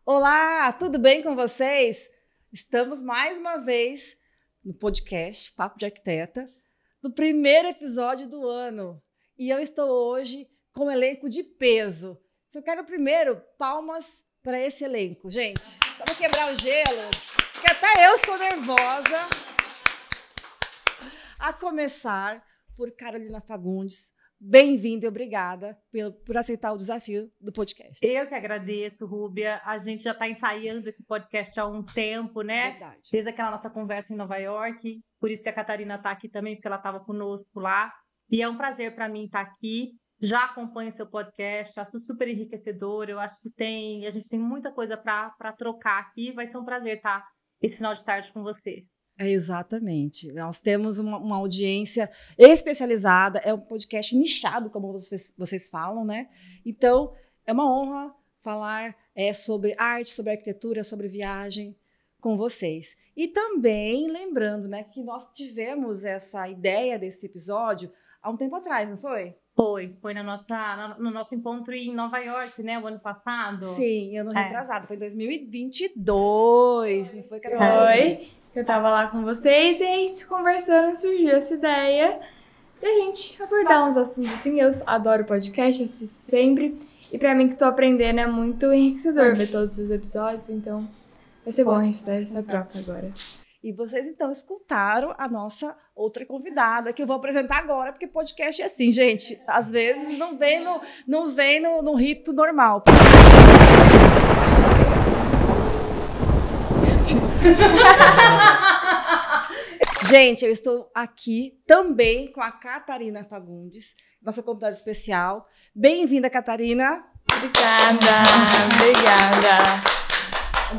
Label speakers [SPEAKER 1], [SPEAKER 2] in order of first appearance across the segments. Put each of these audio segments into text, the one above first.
[SPEAKER 1] Olá, tudo bem com vocês? Estamos mais uma vez no podcast Papo de Arquiteta, no primeiro episódio do ano. E eu estou hoje com um elenco de peso. Eu quero primeiro palmas para esse elenco, gente. Só para quebrar o gelo, porque até eu estou nervosa. A começar por Carolina Fagundes. Bem-vinda e obrigada por aceitar o desafio do podcast.
[SPEAKER 2] Eu que agradeço, Rúbia. A gente já está ensaiando esse podcast há um tempo, né?
[SPEAKER 1] Verdade.
[SPEAKER 2] Desde aquela nossa conversa em Nova York. Por isso que a Catarina está aqui também, porque ela estava conosco lá. E é um prazer para mim estar aqui. Já acompanho seu podcast, acho super enriquecedor. Eu acho que a gente tem muita coisa para trocar aqui. Vai ser um prazer estar esse final de tarde com você.
[SPEAKER 1] Exatamente. Nós temos uma audiência especializada, é um podcast nichado, como vocês falam, né? Então, é uma honra falar sobre arte, sobre arquitetura, sobre viagem com vocês. E também lembrando, né, que nós tivemos essa ideia desse episódio há um tempo atrás, não foi?
[SPEAKER 2] Foi no nosso encontro em Nova York, né, o ano passado.
[SPEAKER 1] Sim, ano retrasado, foi em 2022, não foi, Carol?
[SPEAKER 3] Foi. Eu tava lá com vocês e a gente conversando, surgiu essa ideia de a gente abordar uns assuntos assim. Eu adoro podcast, assisto sempre. E pra mim que tô aprendendo é muito enriquecedor ver todos os episódios, então vai ser bom a gente ter essa troca agora.
[SPEAKER 1] E vocês, então, escutaram a nossa outra convidada, que eu vou apresentar agora, porque podcast é assim, gente. Às vezes não vem no rito normal. Gente, eu estou aqui também com a Catarina Fagundes, nossa convidada especial. Bem-vinda, Catarina.
[SPEAKER 3] Obrigada.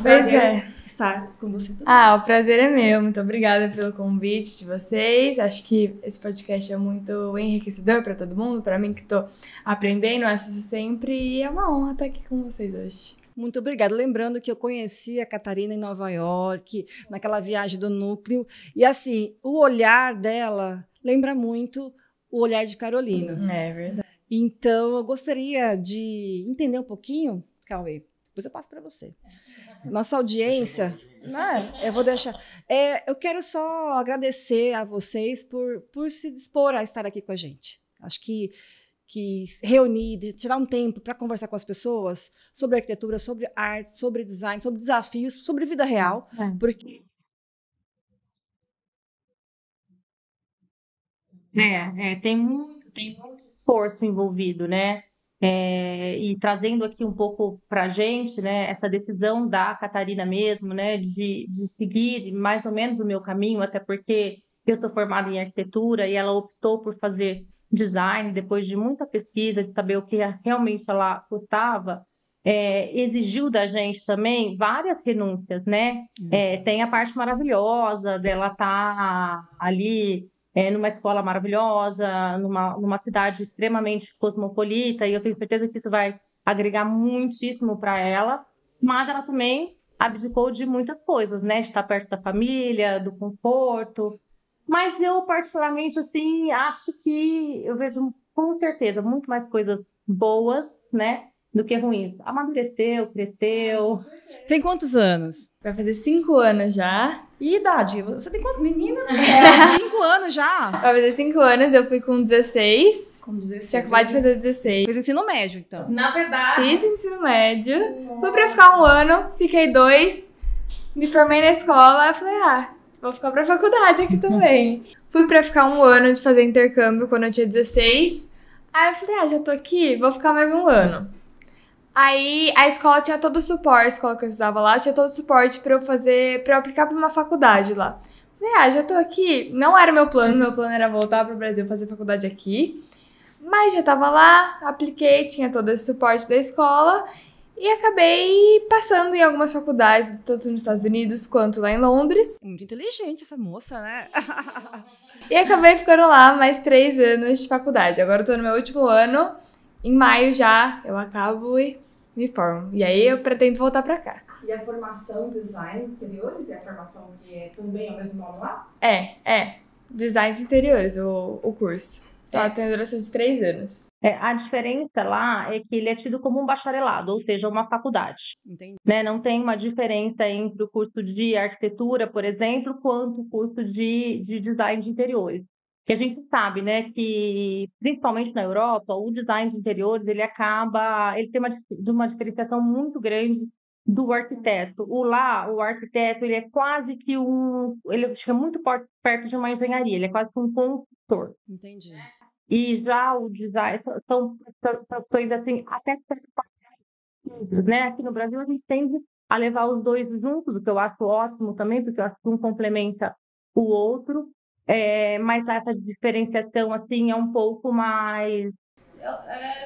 [SPEAKER 1] Pois é. Estar com você também.
[SPEAKER 3] O prazer é meu. Muito obrigada pelo convite de vocês. Acho que esse podcast é muito enriquecedor para todo mundo. Para mim que tô aprendendo, assisto sempre. E é uma honra estar aqui com vocês hoje.
[SPEAKER 1] Muito obrigada. Lembrando que eu conheci a Catarina em Nova York, naquela viagem do núcleo. E, assim, o olhar dela lembra muito o olhar de Carolina.
[SPEAKER 3] É verdade.
[SPEAKER 1] Então, eu gostaria de entender um pouquinho, Cauê, depois eu passo para você. Nossa audiência, né? Eu vou deixar. Eu quero só agradecer a vocês por se dispor a estar aqui com a gente. Acho que reunir, tirar um tempo para conversar com as pessoas sobre arquitetura, sobre arte, sobre design, sobre desafios, sobre vida real. Porque...
[SPEAKER 2] Tem muito esforço envolvido, né? E trazendo aqui um pouco para a gente, né, essa decisão da Catarina mesmo, né, de seguir mais ou menos o meu caminho, até porque eu sou formada em arquitetura e ela optou por fazer design depois de muita pesquisa, de saber o que realmente ela gostava, exigiu da gente também várias renúncias, né? Tem a parte maravilhosa dela estar ali numa escola maravilhosa, numa cidade extremamente cosmopolita, e eu tenho certeza que isso vai agregar muitíssimo para ela, mas ela também abdicou de muitas coisas, né? De estar perto da família, do conforto. Mas eu, particularmente, assim, acho que eu vejo, com certeza, muito mais coisas boas, né? Do que ruins. Amadureceu, cresceu.
[SPEAKER 1] Tem quantos anos?
[SPEAKER 3] Vai fazer 5 anos já.
[SPEAKER 1] E idade? Você tem quantos? Menina do céu, 5 anos já?
[SPEAKER 3] Vai fazer 5 anos, eu fui com 16.
[SPEAKER 1] Com 16.
[SPEAKER 3] Tinha acabado de fazer 16.
[SPEAKER 1] Fez ensino médio, então.
[SPEAKER 2] Na verdade...
[SPEAKER 3] Fiz ensino médio. Fui pra ficar 1 ano, fiquei 2. Me formei na escola, falei, vou ficar pra faculdade aqui também. Fui pra ficar 1 ano de fazer intercâmbio quando eu tinha 16. Aí eu falei, já tô aqui, vou ficar mais 1 ano. Aí a escola tinha todo o suporte, a escola que eu estudava lá tinha todo o suporte pra eu aplicar pra uma faculdade lá. Falei, já tô aqui. Não era meu plano era voltar pro Brasil fazer faculdade aqui. Mas já tava lá, apliquei, tinha todo esse suporte da escola e acabei passando em algumas faculdades, tanto nos Estados Unidos quanto lá em Londres.
[SPEAKER 1] Muito inteligente essa moça, né?
[SPEAKER 3] E acabei ficando lá mais 3 anos de faculdade. Agora eu tô no meu último ano. Em maio já eu acabo e me formo. E aí eu pretendo voltar pra cá.
[SPEAKER 1] E a formação design interiores é a formação que também é o mesmo nome lá?
[SPEAKER 3] Design de interiores, o curso. Só tem a duração de 3 anos.
[SPEAKER 2] A diferença lá é que ele é tido como um bacharelado, ou seja, uma faculdade.
[SPEAKER 1] Entendi.
[SPEAKER 2] Né? Não tem uma diferença entre o curso de arquitetura, por exemplo, quanto o curso de design de interiores. Que a gente sabe, né, que principalmente na Europa, o design de interiores, ele tem uma diferenciação muito grande do arquiteto. O arquiteto, ele é quase que ele fica muito perto de uma engenharia, ele é quase que um consultor.
[SPEAKER 1] Entendi.
[SPEAKER 2] E já o design são profissões assim, até certas, né? Aqui no Brasil a gente tende a levar os dois juntos, o que eu acho ótimo também, porque eu acho que um complementa o outro. Mas essa diferenciação assim é um pouco mais...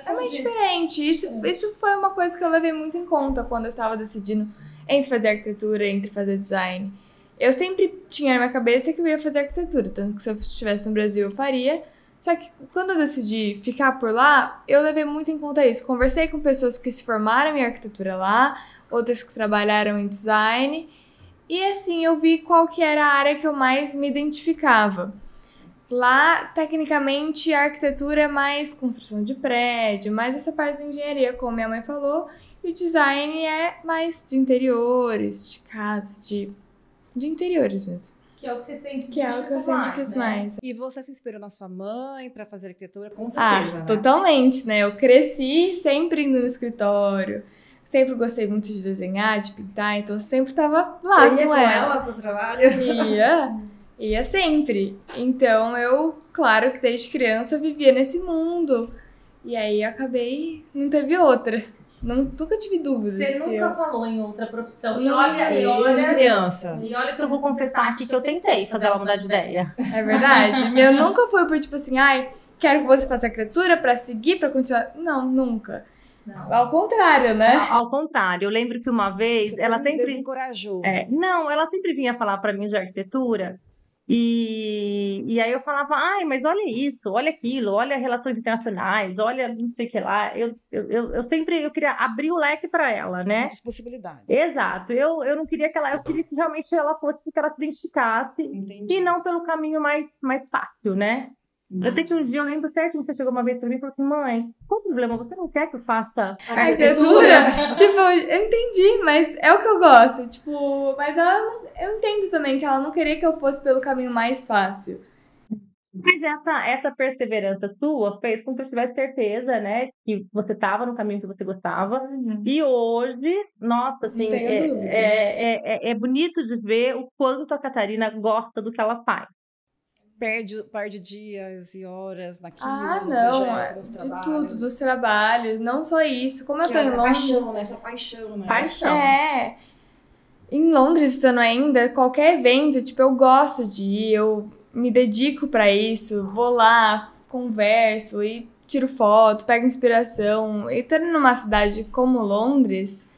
[SPEAKER 3] É mais diferente. Isso foi uma coisa que eu levei muito em conta quando eu estava decidindo entre fazer arquitetura, entre fazer design. Eu sempre tinha na minha cabeça que eu ia fazer arquitetura, tanto que se eu estivesse no Brasil eu faria. Só que quando eu decidi ficar por lá, eu levei muito em conta isso. Conversei com pessoas que se formaram em arquitetura lá, outras que trabalharam em design. E assim, eu vi qual que era a área que eu mais me identificava. Lá, tecnicamente, a arquitetura é mais construção de prédio, mais essa parte da engenharia, como minha mãe falou. E o design é mais de interiores, de casas, de interiores mesmo.
[SPEAKER 4] Que é o que você sempre
[SPEAKER 3] Que é o que eu sempre quis mais.
[SPEAKER 1] E você se inspirou na sua mãe para fazer arquitetura? Com certeza, né?
[SPEAKER 3] Totalmente, né? Eu cresci sempre indo no escritório. Sempre gostei muito de desenhar, de pintar, então sempre tava lá
[SPEAKER 1] Você ia
[SPEAKER 3] com
[SPEAKER 1] ela pro trabalho?
[SPEAKER 3] Ia sempre. Então eu, claro que desde criança vivia nesse mundo. E aí acabei, não teve outra. Nunca tive dúvidas.
[SPEAKER 4] Você nunca falou em outra profissão. E
[SPEAKER 3] Não,
[SPEAKER 4] olha,
[SPEAKER 1] desde criança.
[SPEAKER 4] E olha que
[SPEAKER 2] Eu vou confessar aqui que eu tentei fazer ela mudar de ideia.
[SPEAKER 3] É verdade. Eu nunca fui por tipo assim, quero que você faça arquitetura pra seguir, pra continuar. Não, nunca.
[SPEAKER 4] Não.
[SPEAKER 3] Ao contrário, né?
[SPEAKER 2] Ao contrário, eu lembro que uma vez
[SPEAKER 1] Você
[SPEAKER 2] ela sempre
[SPEAKER 1] desencorajou.
[SPEAKER 2] ela sempre vinha falar para mim de arquitetura e aí eu falava, mas olha isso, olha aquilo, olha relações internacionais, olha não sei o que lá. Eu sempre queria abrir o leque para ela, né?
[SPEAKER 1] Muitas possibilidades.
[SPEAKER 2] Exato. Eu não queria eu queria que realmente ela fosse porque ela se identificasse.
[SPEAKER 1] Entendi.
[SPEAKER 2] E não pelo caminho mais fácil, né? Eu sei que um dia eu lembro certinho, você chegou uma vez pra mim e falou assim, mãe, qual o problema? Você não quer que eu faça
[SPEAKER 3] Arquitetura? Tipo, eu entendi, mas é o que eu gosto. Tipo, mas eu entendo também que ela não queria que eu fosse pelo caminho mais fácil.
[SPEAKER 2] Mas essa perseverança sua fez com que eu tivesse certeza, né, que você estava no caminho que você gostava. E hoje, nossa, assim, é bonito de ver o quanto a Catarina gosta do que ela faz.
[SPEAKER 1] Perde um par de dias e horas naquilo, no
[SPEAKER 3] não,
[SPEAKER 1] projeto, nos
[SPEAKER 3] de
[SPEAKER 1] trabalhos.
[SPEAKER 3] tudo, dos trabalhos, não só isso. Como eu tô
[SPEAKER 1] Que
[SPEAKER 3] em
[SPEAKER 1] é
[SPEAKER 3] Londres...
[SPEAKER 1] paixão, né? Essa paixão, né?
[SPEAKER 2] Paixão.
[SPEAKER 3] Em Londres, estando ainda, qualquer evento, tipo, eu gosto de ir, eu me dedico pra isso, vou lá, converso e tiro foto, pego inspiração. E estando numa cidade como Londres,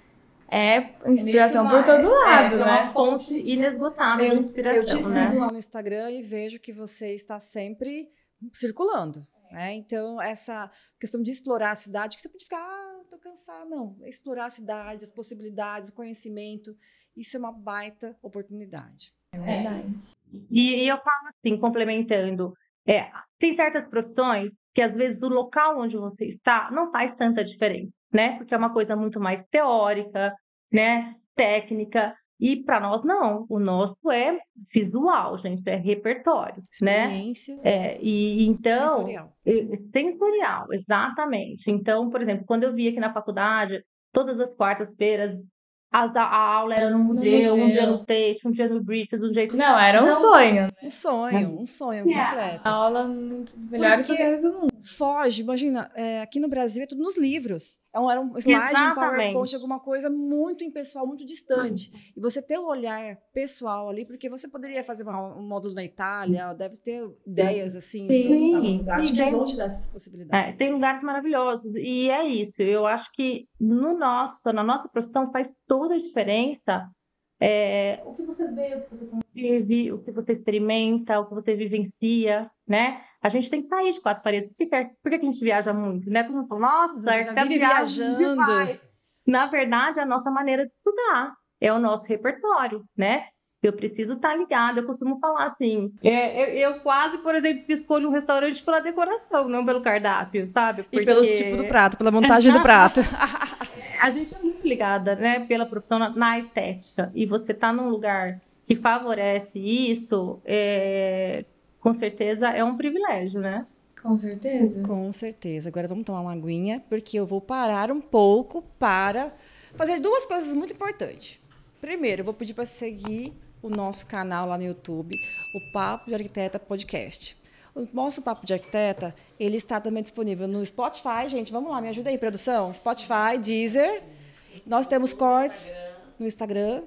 [SPEAKER 3] é inspiração por todo lado,
[SPEAKER 2] É
[SPEAKER 3] né?
[SPEAKER 2] uma fonte inesgotável de inspiração,
[SPEAKER 1] Eu te
[SPEAKER 2] né?
[SPEAKER 1] sigo lá no Instagram e vejo que você está sempre circulando, né? Então, essa questão de explorar a cidade, que você pode ficar, tô cansada, não. Explorar a cidade, as possibilidades, o conhecimento, isso é uma baita oportunidade.
[SPEAKER 3] É verdade.
[SPEAKER 2] E eu falo assim, complementando, tem certas profissões que às vezes o local onde você está não faz tanta diferença, né? Porque é uma coisa muito mais teórica, né? Técnica. E para nós não, o nosso é visual, gente, é repertório,
[SPEAKER 1] Experiência.
[SPEAKER 2] né? E então
[SPEAKER 1] Sensorial.
[SPEAKER 2] Sensorial, exatamente. Então, por exemplo, quando eu vi aqui na faculdade, todas as quartas-feiras a aula era no museu, um dia no Tate, um dia no British, um dia...
[SPEAKER 3] Não, era um sonho.
[SPEAKER 1] Um sonho completo.
[SPEAKER 3] A aula dos melhores lugares do mundo.
[SPEAKER 1] Foge, imagina, aqui no Brasil é tudo nos livros. Era um slide, um PowerPoint, alguma coisa muito impessoal, muito distante. E você ter o olhar pessoal ali, porque você poderia fazer um módulo na Itália, deve ter ideias assim, na prática, longe dessas possibilidades.
[SPEAKER 2] Tem lugares maravilhosos. E é isso, eu acho que na nossa profissão faz toda a diferença o que você vê, o que você convive, o que você experimenta, o que você vivencia, né? A gente tem que sair de quatro paredes. Por que a gente viaja muito, né? Porque a gente fala, nossa,
[SPEAKER 1] a gente já vive viajando.
[SPEAKER 2] Na verdade, é a nossa maneira de estudar, é o nosso repertório, né? Eu preciso estar ligada. Eu costumo falar assim, eu quase, por exemplo, escolho um restaurante pela decoração, não pelo cardápio, sabe?
[SPEAKER 1] E pelo tipo do prato, pela montagem do prato.
[SPEAKER 2] A gente é muito ligada, né, pela profissão na estética. E você tá num lugar que favorece isso, com certeza é um privilégio, né?
[SPEAKER 3] Com certeza.
[SPEAKER 1] Com certeza. Agora vamos tomar uma aguinha, porque eu vou parar um pouco para fazer duas coisas muito importantes. Primeiro, eu vou pedir para seguir o nosso canal lá no YouTube, o Papo de Arquiteta Podcast. O nosso Papo de Arquiteta, ele está também disponível no Spotify, gente. Vamos lá, me ajuda aí, produção. Spotify, Deezer. Nós temos cortes no Instagram.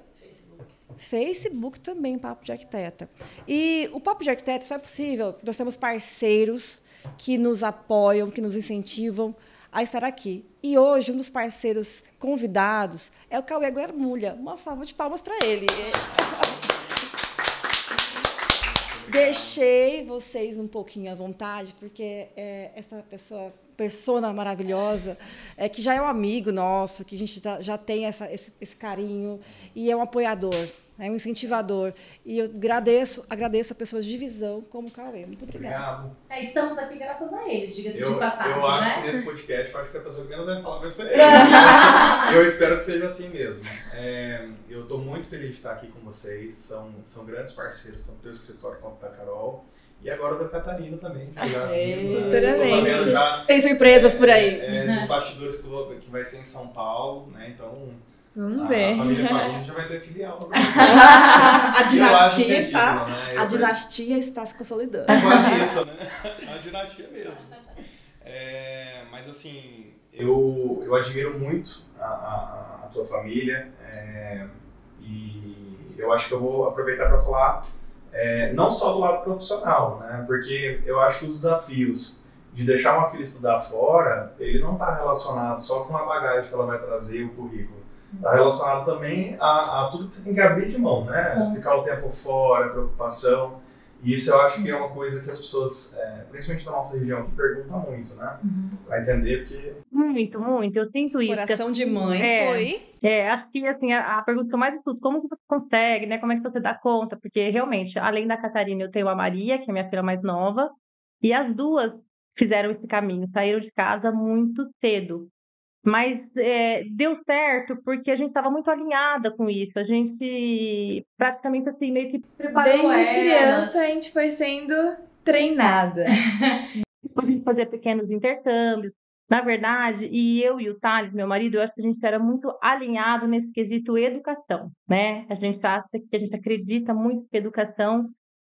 [SPEAKER 1] Facebook também, Papo de Arquiteta. E o Papo de Arquiteta só é possível, nós temos parceiros que nos apoiam, que nos incentivam a estar aqui. E hoje, um dos parceiros convidados é o Cauê Guermulha. Uma salva de palmas para ele. Deixei vocês um pouquinho à vontade, porque essa persona maravilhosa, que já é um amigo nosso, que a gente já tem esse carinho, e é um apoiador, é um incentivador. E eu agradeço a pessoas de visão como o Cauê. Muito obrigada.
[SPEAKER 4] Estamos aqui graças a ele, diga-se de passagem,
[SPEAKER 5] eu acho
[SPEAKER 4] né?
[SPEAKER 5] que nesse podcast, eu acho que a pessoa que menos vai falar vai ser ele. Eu espero que seja assim mesmo. Eu estou muito feliz de estar aqui com vocês, são grandes parceiros, tanto do teu escritório quanto da Carol. E agora da Catarina também, que já viu, né?
[SPEAKER 1] Tem surpresas por aí.
[SPEAKER 5] Dos bastidores que vai ser em São Paulo, né? Então,
[SPEAKER 3] Vamos ver.
[SPEAKER 5] A família Fagundes já vai ter filial.
[SPEAKER 1] A dinastia está se consolidando.
[SPEAKER 5] Quase isso, né? A dinastia mesmo. Mas assim, eu admiro muito a tua família, e eu acho que eu vou aproveitar para falar não só do lado profissional, né? Porque eu acho que os desafios de deixar uma filha estudar fora, ele não está relacionado só com a bagagem que ela vai trazer, o currículo. Está relacionado também a tudo que você tem que abrir de mão, né? Ficar o tempo fora, preocupação. E isso eu acho que é uma coisa que as pessoas, principalmente da nossa região, que perguntam muito, né? Vai entender porque...
[SPEAKER 2] Muito, muito. Eu sinto isso.
[SPEAKER 1] Coração de mãe foi...
[SPEAKER 2] acho que assim, a pergunta que eu mais estudo, como que você consegue, né? Como é que você dá conta? Porque realmente, além da Catarina, eu tenho a Maria, que é minha filha mais nova, e as duas fizeram esse caminho, saíram de casa muito cedo. Mas deu certo porque a gente estava muito alinhada com isso. A gente praticamente assim, meio que preparou.
[SPEAKER 3] Desde criança a gente foi sendo treinada.
[SPEAKER 2] A gente fazia pequenos intercâmbios. Na verdade, e eu e o Thales, meu marido, eu acho que a gente era muito alinhado nesse quesito educação, né? A gente acredita muito que a educação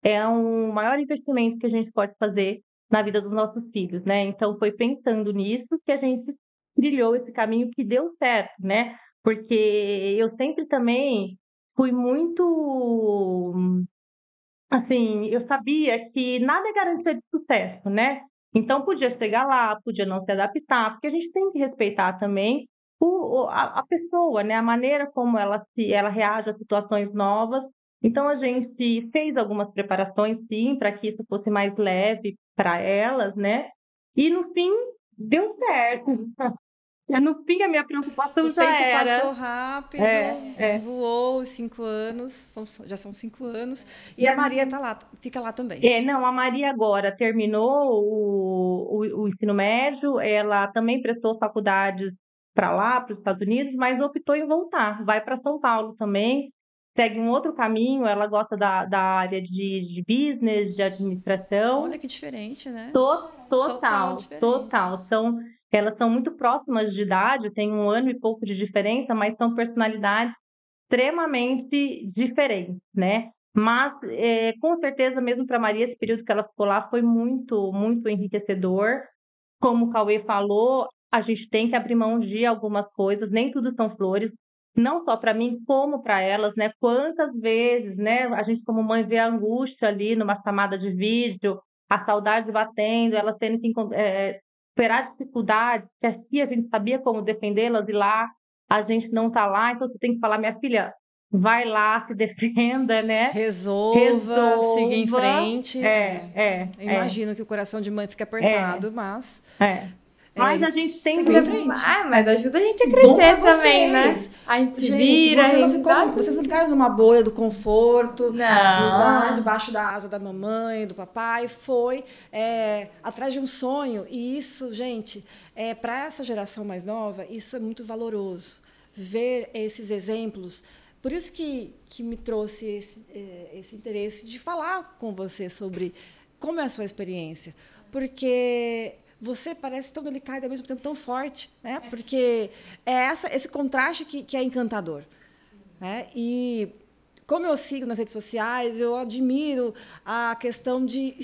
[SPEAKER 2] é um maior investimento que a gente pode fazer na vida dos nossos filhos, né? Então foi pensando nisso que a gente trilhou esse caminho que deu certo, né? Porque eu sempre também fui muito, assim, eu sabia que nada é garantia de sucesso, né? Então podia chegar lá, podia não se adaptar, porque a gente tem que respeitar também a pessoa, né? A maneira como ela reage a situações novas. Então a gente fez algumas preparações, sim, para que isso fosse mais leve para elas, né? E no fim deu certo. No fim, a minha preocupação já era...
[SPEAKER 1] O tempo passou rápido, voou 5 anos, já são 5 anos, e a Maria fica lá também.
[SPEAKER 2] Não, a Maria agora terminou o ensino médio, ela também prestou faculdades para lá, para os Estados Unidos, mas optou em voltar, vai para São Paulo também, segue um outro caminho, ela gosta da área de business, de administração.
[SPEAKER 1] Olha que diferente, né?
[SPEAKER 2] Total. Elas são muito próximas de idade, tem 1 ano e pouco de diferença, mas são personalidades extremamente diferentes, né? Mas, com certeza, mesmo para a Maria, esse período que ela ficou lá foi muito, muito enriquecedor. Como o Cauê falou, a gente tem que abrir mão de algumas coisas, nem tudo são flores, não só para mim, como para elas, né? Quantas vezes, né? A gente, como mãe, vê a angústia ali numa chamada de vídeo, a saudade batendo, elas tendo que superar dificuldades, que aqui a gente sabia como defendê-las e lá a gente não está lá, então você tem que falar, minha filha, vai lá, se defenda, né?
[SPEAKER 1] Resolva. Siga em frente. Eu imagino que o coração de mãe fica apertado, mas
[SPEAKER 2] Mas a gente tem...
[SPEAKER 3] mas ajuda a gente a crescer também, né? A gente se vira.
[SPEAKER 1] Vocês não ficaram numa bolha do conforto,
[SPEAKER 3] não.
[SPEAKER 1] Debaixo da asa da mamãe, do papai. Foi atrás de um sonho. E isso, gente, para essa geração mais nova, isso é muito valoroso. Ver esses exemplos. Por isso que me trouxe esse interesse de falar com você sobre como é a sua experiência. Porque você parece tão delicada e, ao mesmo tempo, tão forte, né? Porque é esse contraste que é encantador. Né? E, como eu sigo nas redes sociais, eu admiro a questão de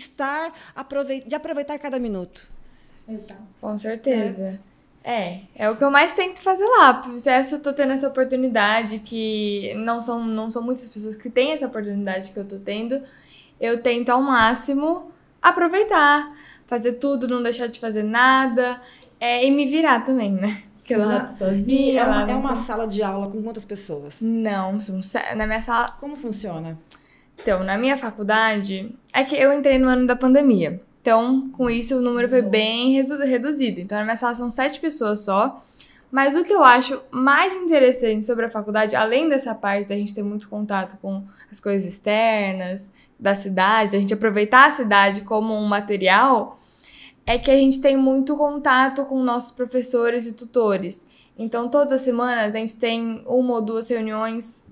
[SPEAKER 1] aproveitar cada minuto.
[SPEAKER 3] Exato. Com certeza. É o que eu mais tento fazer lá. Se eu tô tendo essa oportunidade, que não são muitas pessoas que têm essa oportunidade que eu tô tendo, eu tento ao máximo aproveitar, fazer tudo, não deixar de fazer nada, e me virar também, né? Porque lá tô sozinha.
[SPEAKER 1] É uma sala de aula com quantas pessoas?
[SPEAKER 3] Não, na minha sala...
[SPEAKER 1] Como funciona?
[SPEAKER 3] Então, na minha faculdade, é que eu entrei no ano da pandemia. Então, com isso, o número foi bem reduzido. Então, na minha sala são 7 pessoas só. Mas o que eu acho mais interessante sobre a faculdade, além dessa parte da gente ter muito contato com as coisas externas da cidade, a gente aproveitar a cidade como um material, é que a gente tem muito contato com nossos professores e tutores. Então, todas as semanas, a gente tem 1 ou 2 reuniões,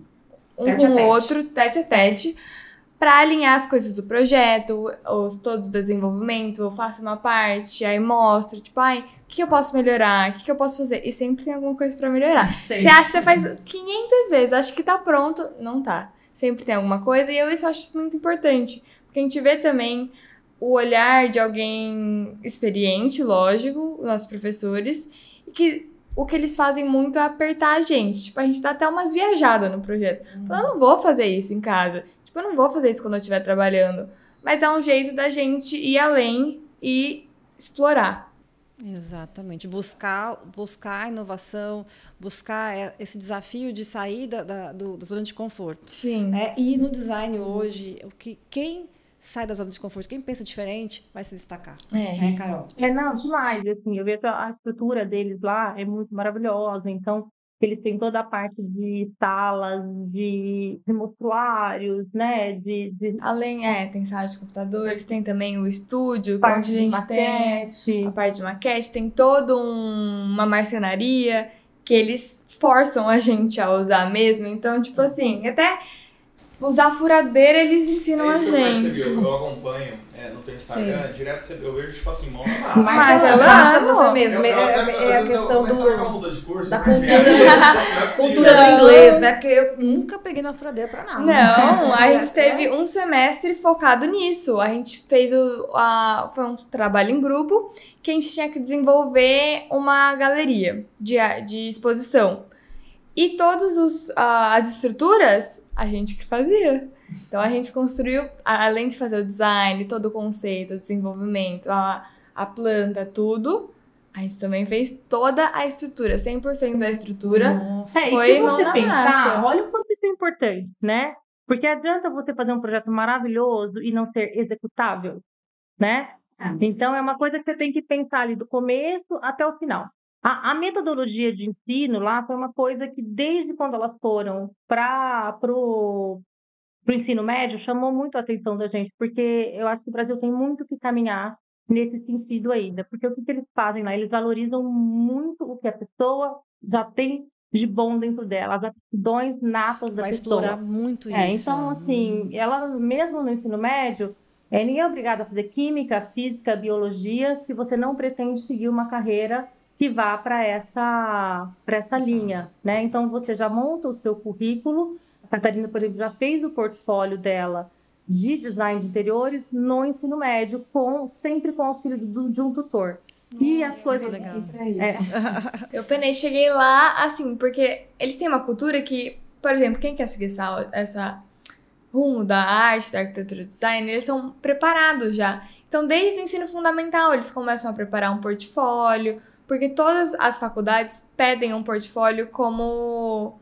[SPEAKER 3] com o outro, tete a tete, para alinhar as coisas do projeto, todo o desenvolvimento. Eu faço uma parte, aí mostro, tipo, o que eu posso melhorar? O que eu posso fazer? E sempre tem alguma coisa pra melhorar. Você acha que você faz 500 vezes, acha que tá pronto, não tá. Sempre tem alguma coisa, e isso eu acho muito importante. Porque a gente vê também o olhar de alguém experiente, lógico, nossos professores, e que o que eles fazem muito é apertar a gente. Tipo, a gente dá até umas viajadas no projeto. Eu não vou fazer isso em casa. Tipo, eu não vou fazer isso quando eu estiver trabalhando. Mas é um jeito da gente ir além e explorar.
[SPEAKER 1] Exatamente. Buscar a inovação, buscar esse desafio de sair da zona de conforto.
[SPEAKER 3] Sim.
[SPEAKER 1] E no design hoje, quem sai da zona de conforto, quem pensa diferente, vai se destacar. Carol?
[SPEAKER 2] Não, demais. Assim, eu vejo a estrutura deles lá é muito maravilhosa. Então, eles têm toda a parte de salas, de mostruários, né?
[SPEAKER 3] Além, tem sala de computadores, tem também o estúdio,
[SPEAKER 2] parte
[SPEAKER 3] onde a gente tem a parte de maquete, tem toda uma marcenaria que eles forçam a gente a usar mesmo. Então, tipo assim, até usar furadeira eles ensinam a gente.
[SPEAKER 5] Eu acompanho no teu Instagram, direto eu vejo, tipo assim, mão na massa.
[SPEAKER 3] Mas
[SPEAKER 1] basta você mesmo. É a questão da cultura do inglês, né? Porque eu nunca peguei na furadeira pra nada.
[SPEAKER 3] Não, a gente teve um semestre focado nisso. A gente fez foi um trabalho em grupo que a gente tinha que desenvolver uma galeria de exposição. E todas as estruturas, a gente que fazia. Então, a gente construiu, além de fazer o design, todo o conceito, o desenvolvimento, a planta, tudo, a gente também fez toda a estrutura, 100% da estrutura.
[SPEAKER 2] Nossa. Foi e se você pensar, olha o quanto isso é importante, né? Porque adianta você fazer um projeto maravilhoso e não ser executável, né? Então, é uma coisa que você tem que pensar ali do começo até o final. A metodologia de ensino lá foi uma coisa que, desde quando elas foram para o ensino médio, chamou muito a atenção da gente, porque eu acho que o Brasil tem muito que caminhar nesse sentido ainda. Porque o que eles fazem lá? Eles valorizam muito o que a pessoa já tem de bom dentro dela, as aptidões natas da pessoa.
[SPEAKER 1] Vai explorar muito isso.
[SPEAKER 2] Então, assim, ela mesmo no ensino médio, ninguém é obrigado a fazer química, física, biologia, se você não pretende seguir uma carreira que vá para essa linha, né? Então, você já monta o seu currículo. A Catarina, por exemplo, já fez o portfólio dela de design de interiores no ensino médio, sempre com auxílio de um tutor. E as coisas...
[SPEAKER 1] Legal.
[SPEAKER 3] Eu cheguei lá, assim, porque eles têm uma cultura que, por exemplo, quem quer seguir essa rumo da arte, da arquitetura e design, eles são preparados já. Então, desde o ensino fundamental, eles começam a preparar um portfólio, porque todas as faculdades pedem um portfólio como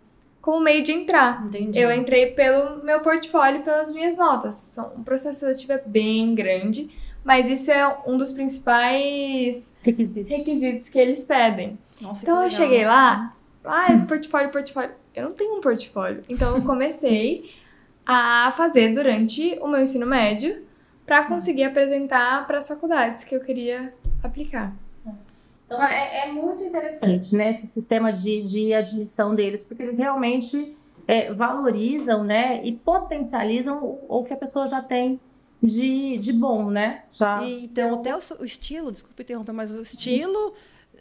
[SPEAKER 3] meio de entrar.
[SPEAKER 1] Entendi.
[SPEAKER 3] Eu entrei pelo meu portfólio, pelas minhas notas. Um processo seletivo é bem grande, mas isso é um dos principais requisitos que eles pedem.
[SPEAKER 1] Nossa,
[SPEAKER 3] Então
[SPEAKER 1] que
[SPEAKER 3] eu
[SPEAKER 1] legal.
[SPEAKER 3] cheguei lá, portfólio. Eu não tenho um portfólio. Então eu comecei a fazer durante o meu ensino médio para conseguir apresentar para as faculdades que eu queria aplicar.
[SPEAKER 2] Então é muito interessante, né, esse sistema de admissão deles, porque eles realmente valorizam, né, e potencializam o que a pessoa já tem de bom, né?
[SPEAKER 1] Então, até o estilo, desculpa interromper, mas o estilo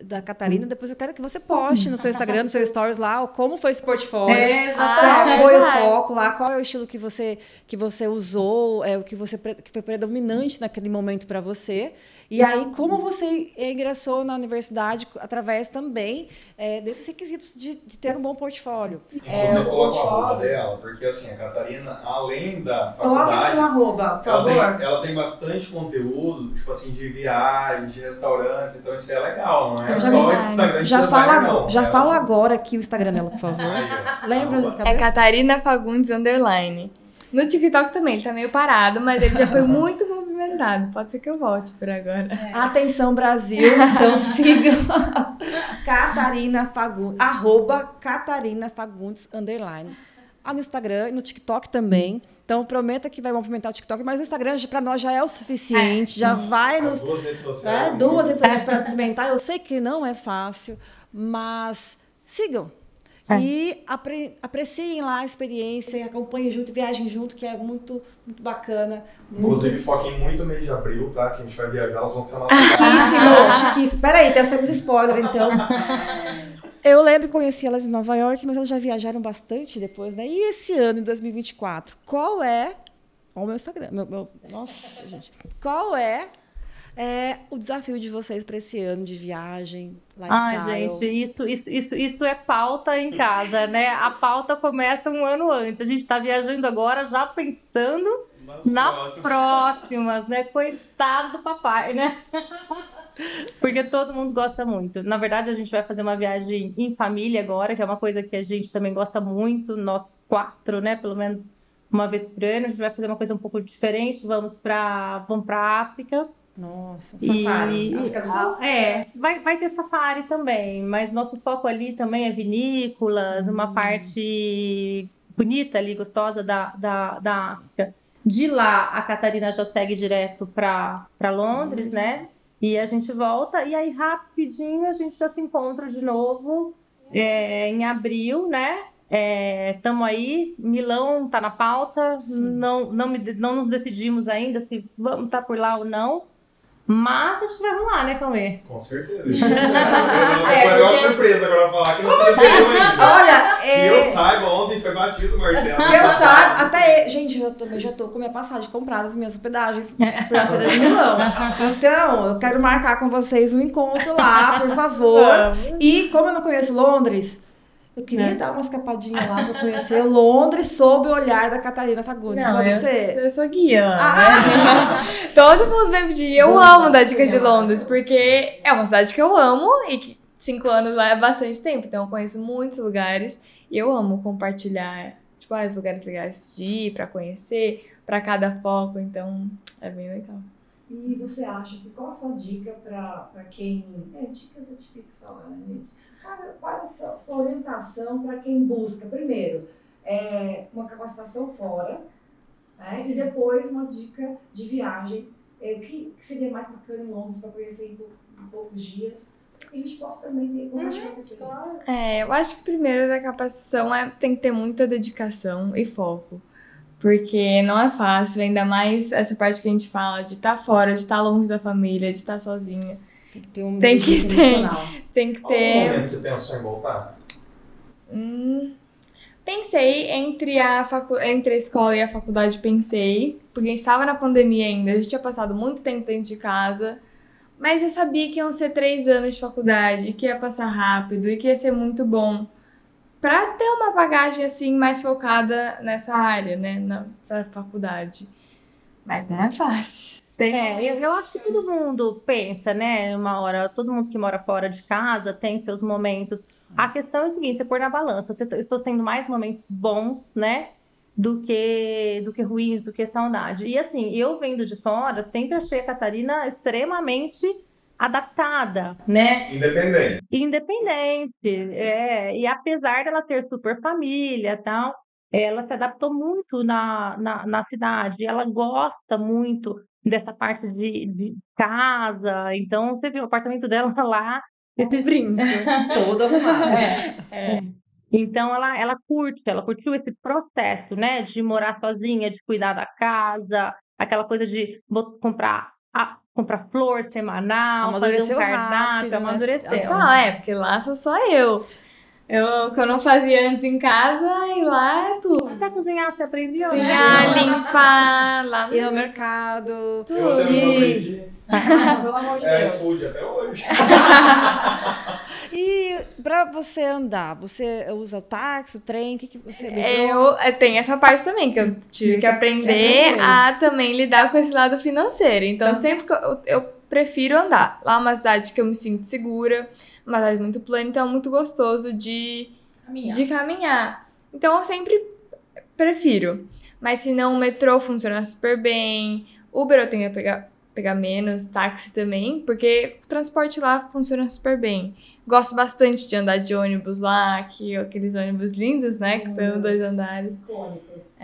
[SPEAKER 1] da Catarina, depois eu quero que você poste no seu Instagram, no seu stories lá, como foi esse portfólio, qual foi o foco lá, qual é o estilo que você usou, o que foi predominante naquele momento para você. E aí, como você ingressou na universidade através também desses requisitos de ter um bom portfólio.
[SPEAKER 5] Inclusive, coloca o arroba dela, porque assim, a Catarina, além da faculdade...
[SPEAKER 1] Coloca aqui um arroba, por favor.
[SPEAKER 5] Ela tem bastante conteúdo, tipo assim, de viagens, de restaurantes, então isso é legal, não é só esse Instagram de designer, não.
[SPEAKER 1] Já fala agora aqui o Instagram dela, por favor. Lembra de cabeça?
[SPEAKER 3] É Catarina Fagundes _. No TikTok também, ele tá meio parado, mas ele já foi muito movimentado. Pode ser que eu volte por agora.
[SPEAKER 1] Atenção, Brasil. Então sigam Catarina Fagundes, @CatarinaFagundes _. No Instagram e no TikTok também. Então, prometa que vai movimentar o TikTok, mas o Instagram para nós já é o suficiente, já vai nos...
[SPEAKER 5] Duas redes sociais.
[SPEAKER 1] Duas redes sociais para movimentar. Eu sei que não é fácil, mas sigam. E apreciem lá a experiência, acompanhem junto, viajem junto, que é muito, muito bacana.
[SPEAKER 5] Inclusive, foquem muito no mês de abril, tá? Que a gente vai viajar, elas vão ser lá.
[SPEAKER 1] Chiquíssimo. Peraí, temos spoiler, então. Eu lembro que conheci elas em Nova York, mas elas já viajaram bastante depois, né? E esse ano, em 2024, qual é... Olha o meu Instagram. Nossa, gente. Qual é o desafio de vocês para esse ano de viagem, lifestyle?
[SPEAKER 2] Ai, gente, isso é pauta em casa, né? A pauta começa um ano antes. A gente está viajando agora já pensando nas próximas, né? Coitado do papai, né? Porque todo mundo gosta muito. Na verdade, a gente vai fazer uma viagem em família agora, que é uma coisa que a gente também gosta muito, nós 4, né? Pelo menos uma vez por ano. A gente vai fazer uma coisa um pouco diferente. Vamos para África.
[SPEAKER 1] Nossa, safari. África do Sul?
[SPEAKER 2] Vai ter safari também, mas nosso foco ali também é vinícolas, uma parte bonita ali, gostosa da África. De lá, a Catarina já segue direto para Londres, né? E a gente volta, e aí rapidinho a gente já se encontra de novo em abril, né? Estamos aí, Milão tá na pauta, não nos decidimos ainda se vamos estar por lá ou não. Mas acho que vai rolar, né, Cauê?
[SPEAKER 5] Com certeza. Foi uma surpresa agora falar que não se decidiu ainda.
[SPEAKER 1] Olha,
[SPEAKER 5] que eu saiba, ontem foi batido o martelo.
[SPEAKER 1] Que eu saiba, gente, eu já tô com minha passagem comprada, as minhas hospedagens pra Feira de Milão. Então, eu quero marcar com vocês um encontro lá, por favor. E como eu não conheço Londres, eu queria dar uma escapadinha lá pra conhecer Londres sob o olhar da Catarina Fagundes. Pode ser?
[SPEAKER 3] Eu sou guia, né? Todo mundo vem pedir. Eu amo dar dicas de Londres, porque é uma cidade que eu amo e que 5 anos lá é bastante tempo. Então eu conheço muitos lugares e eu amo compartilhar, tipo, os lugares legais de ir, pra conhecer, pra cada foco. Então é bem legal.
[SPEAKER 1] E você acha, assim, qual a sua dica pra quem... dicas é difícil falar, né, gente? Qual a sua orientação para quem busca, primeiro, uma capacitação fora, né? E depois uma dica de viagem, o que seria mais bacana em Londres para conhecer em poucos dias, e a gente possa também ter compartilhar essa experiência.
[SPEAKER 3] Eu acho que primeiro da capacitação tem que ter muita dedicação e foco, porque não é fácil, ainda mais essa parte que a gente fala de estar fora, de estar longe da família, de estar sozinha.
[SPEAKER 1] Tem que ter um
[SPEAKER 3] tem que ter.
[SPEAKER 5] Qual momento você pensou em voltar?
[SPEAKER 3] Pensei entre a escola e a faculdade, porque a gente estava na pandemia ainda, a gente tinha passado muito tempo dentro de casa, mas eu sabia que iam ser 3 anos de faculdade, que ia passar rápido e que ia ser muito bom para ter uma bagagem assim mais focada nessa área, né, pra faculdade. Mas não é fácil.
[SPEAKER 2] Eu acho que todo mundo pensa, né, uma hora, todo mundo que mora fora de casa tem seus momentos. A questão é o seguinte, você pôr na balança, eu estou tendo mais momentos bons, né, do que ruins, do que saudade. E assim, eu vendo de fora, sempre achei a Catarina extremamente adaptada, né? Independente, e apesar dela ter super família e tal, ela se adaptou muito na cidade, ela gosta muito dessa parte de casa, então você viu o apartamento dela lá,
[SPEAKER 3] esse brinco,
[SPEAKER 1] todo arrumado.
[SPEAKER 2] Então ela curtiu esse processo, né, de morar sozinha, de cuidar da casa, aquela coisa de comprar flor semanal,
[SPEAKER 1] amadureceu
[SPEAKER 2] fazer um cardápio,
[SPEAKER 1] rápido,
[SPEAKER 2] amadureceu.
[SPEAKER 3] Porque lá sou só eu. Que eu não fazia antes em casa, e lá é tudo.
[SPEAKER 2] Até cozinhar você aprendeu, né?
[SPEAKER 3] Cozinhar, limpar, lá
[SPEAKER 1] ir ao mercado.
[SPEAKER 3] tudo.
[SPEAKER 5] Eu aprendi.
[SPEAKER 1] Pelo amor de Deus.
[SPEAKER 5] Food até hoje.
[SPEAKER 1] E pra você andar, você usa o táxi, o trem, o que você...
[SPEAKER 3] Tem essa parte também, que eu tive que aprender a também lidar com esse lado financeiro. Então, sempre que eu prefiro andar. Lá é uma cidade que eu me sinto segura, uma cidade muito plana, então é muito gostoso de caminhar. Então, eu sempre prefiro. Mas se não, o metrô funciona super bem, Uber eu tenho que pegar menos, táxi também, porque o transporte lá funciona super bem. Gosto bastante de andar de ônibus lá, aqueles ônibus lindos, né, que estão 2 andares.
[SPEAKER 4] Icônicos.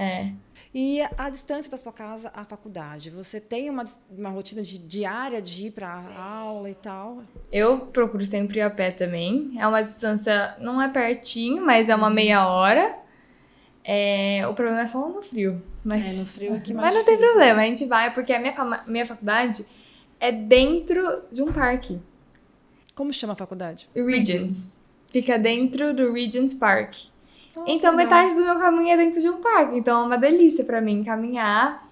[SPEAKER 1] E a distância da sua casa à faculdade? Você tem uma rotina diária de ir para aula e tal?
[SPEAKER 3] Eu procuro sempre ir a pé também. É uma distância, não é pertinho, mas é uma meia hora. O problema é só no frio. Mas
[SPEAKER 1] no frio é que mais
[SPEAKER 3] mas não tem
[SPEAKER 1] difícil.
[SPEAKER 3] problema, a gente vai, porque a minha faculdade é dentro de um parque.
[SPEAKER 1] Como chama a faculdade?
[SPEAKER 3] Regents. Fica dentro do Regents Park. Então,
[SPEAKER 1] legal.
[SPEAKER 3] metade do meu caminho é dentro de um parque. Então, é uma delícia pra mim caminhar.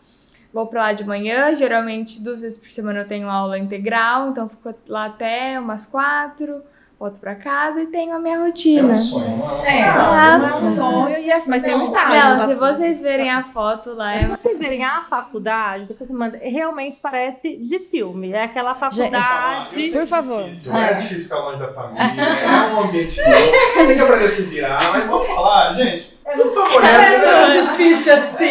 [SPEAKER 3] Vou pra lá de manhã. Geralmente, 2 vezes por semana eu tenho aula integral. Então, fico lá até umas 4. Volto pra casa e tenho a minha rotina.
[SPEAKER 5] É um sonho, não
[SPEAKER 1] É um sonho, mas tem um estágio.
[SPEAKER 3] Não, se vocês verem a foto lá...
[SPEAKER 2] Se vocês verem a faculdade, depois você manda, realmente parece de filme. É aquela faculdade...
[SPEAKER 1] Por favor.
[SPEAKER 5] É difícil ficar longe da família, é um ambiente novo, tem que aprender a se virar, mas vamos falar, gente, tudo favorece.
[SPEAKER 4] Não é tão difícil assim.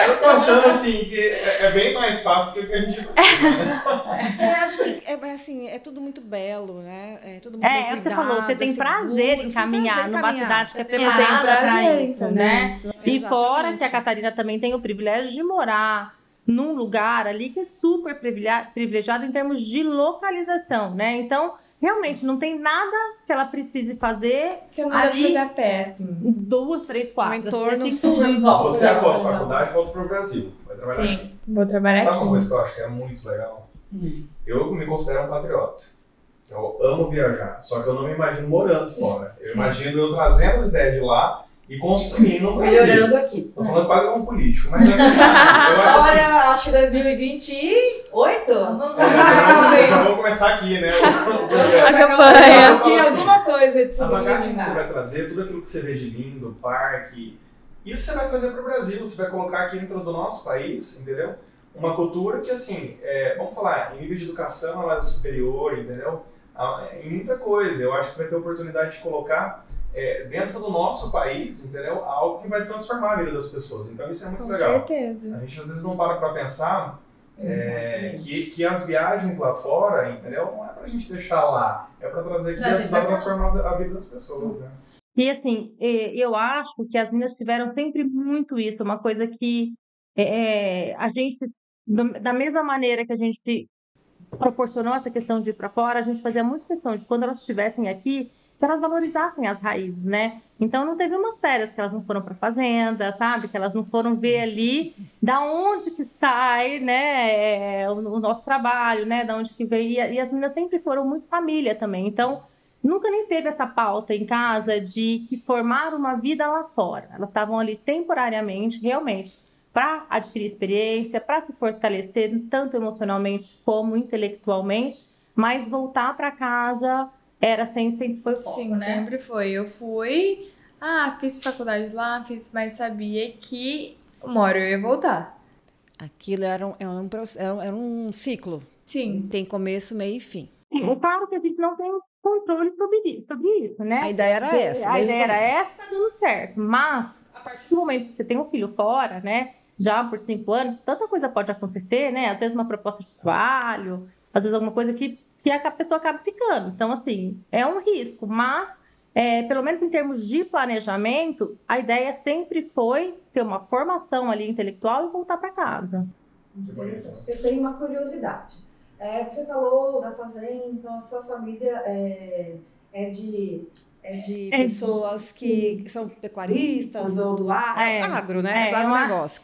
[SPEAKER 5] Eu tô achando assim que é bem mais fácil do que o que a gente imagina.
[SPEAKER 1] Acho que é tudo muito belo, né? É tudo muito bem
[SPEAKER 2] Você
[SPEAKER 1] cuidado,
[SPEAKER 2] falou, você tem prazer em caminhar numa cidade que é
[SPEAKER 3] Eu tenho
[SPEAKER 2] preparada para
[SPEAKER 3] prazer
[SPEAKER 2] isso,
[SPEAKER 3] em
[SPEAKER 2] né?
[SPEAKER 1] isso.
[SPEAKER 2] E
[SPEAKER 1] Exatamente.
[SPEAKER 2] fora que a Catarina também tem o privilégio de morar num lugar ali que é super privilegiado em termos de localização, né? Então, realmente, não tem nada que ela precise fazer
[SPEAKER 3] Que eu não devo
[SPEAKER 2] ali
[SPEAKER 3] fazer a pé, assim.
[SPEAKER 2] 2, 3, 4.
[SPEAKER 1] No entorno,
[SPEAKER 2] Tem tudo em
[SPEAKER 5] Se
[SPEAKER 2] volta.
[SPEAKER 5] você após a faculdade, volta pro Brasil, vai trabalhar aqui.
[SPEAKER 3] Sim, vou trabalhar
[SPEAKER 5] Sabe uma
[SPEAKER 3] aqui.
[SPEAKER 5] coisa que eu acho que é muito legal? Eu me considero um patriota. Eu amo viajar, só que eu não me imagino morando fora. Eu imagino eu trazendo as ideias de lá e construindo no Brasil.
[SPEAKER 4] Melhorando aqui.
[SPEAKER 5] Tô falando quase como um político, mas é verdade. Eu acho assim.
[SPEAKER 4] Olha, acho que 2028. Vamos
[SPEAKER 5] Vamos começar aqui, né?
[SPEAKER 3] A campanha.
[SPEAKER 4] Tinha alguma coisa de
[SPEAKER 5] A bagagem que você
[SPEAKER 4] subliminar.
[SPEAKER 5] vai trazer, tudo aquilo que você vê de lindo, parque, isso você vai trazer para o Brasil, você vai colocar aqui dentro do nosso país, entendeu? Uma cultura que, assim, vamos falar, em nível de educação ela é superior, entendeu? Em muita coisa. Eu acho que você vai ter a oportunidade de colocar dentro do nosso país, entendeu? Algo que vai transformar a vida das pessoas. Então isso é muito
[SPEAKER 3] Com
[SPEAKER 5] legal.
[SPEAKER 3] certeza.
[SPEAKER 5] A gente às vezes não para pensar que as viagens lá fora, entendeu? Não é pra gente deixar lá, é pra trazer aqui dentro pra transformar a vida das pessoas, né?
[SPEAKER 2] E assim, eu acho que as meninas tiveram sempre muito isso, uma coisa que a gente, da mesma maneira que a gente proporcionou essa questão de ir para fora, a gente fazia muito questão de quando elas estivessem aqui, que elas valorizassem as raízes, né? Então não teve umas férias que elas não foram para fazenda, sabe? Que elas não foram ver ali da onde que sai, né? O nosso trabalho, né? Da onde que veio. E as meninas sempre foram muito família também. Então nunca nem teve essa pauta em casa de que formar uma vida lá fora. Elas estavam ali temporariamente, realmente, para adquirir experiência, para se fortalecer tanto emocionalmente como intelectualmente, mas voltar para casa sempre foi foco,
[SPEAKER 3] Sim,
[SPEAKER 2] né?
[SPEAKER 3] sempre foi. Eu fui, fiz faculdade lá, mas sabia que uma hora eu ia voltar.
[SPEAKER 1] Aquilo era um ciclo.
[SPEAKER 3] Sim.
[SPEAKER 1] Tem começo, meio e fim.
[SPEAKER 2] É claro que a gente não tem controle sobre isso, né?
[SPEAKER 1] A ideia era essa.
[SPEAKER 2] A
[SPEAKER 1] desde o
[SPEAKER 2] ideia era
[SPEAKER 1] começo.
[SPEAKER 2] essa, tá dando certo. Mas a partir do momento que você tem um filho fora, né, já por 5 anos, tanta coisa pode acontecer, né, às vezes uma proposta de trabalho, às vezes alguma coisa que a pessoa acaba ficando. Então, assim, é um risco, mas, pelo menos em termos de planejamento, a ideia sempre foi ter uma formação ali intelectual e voltar para casa.
[SPEAKER 1] Interessante. Eu tenho uma curiosidade. Você falou da fazenda, então a sua família é de pessoas que são pecuaristas ou do agro, né? Do agronegócio.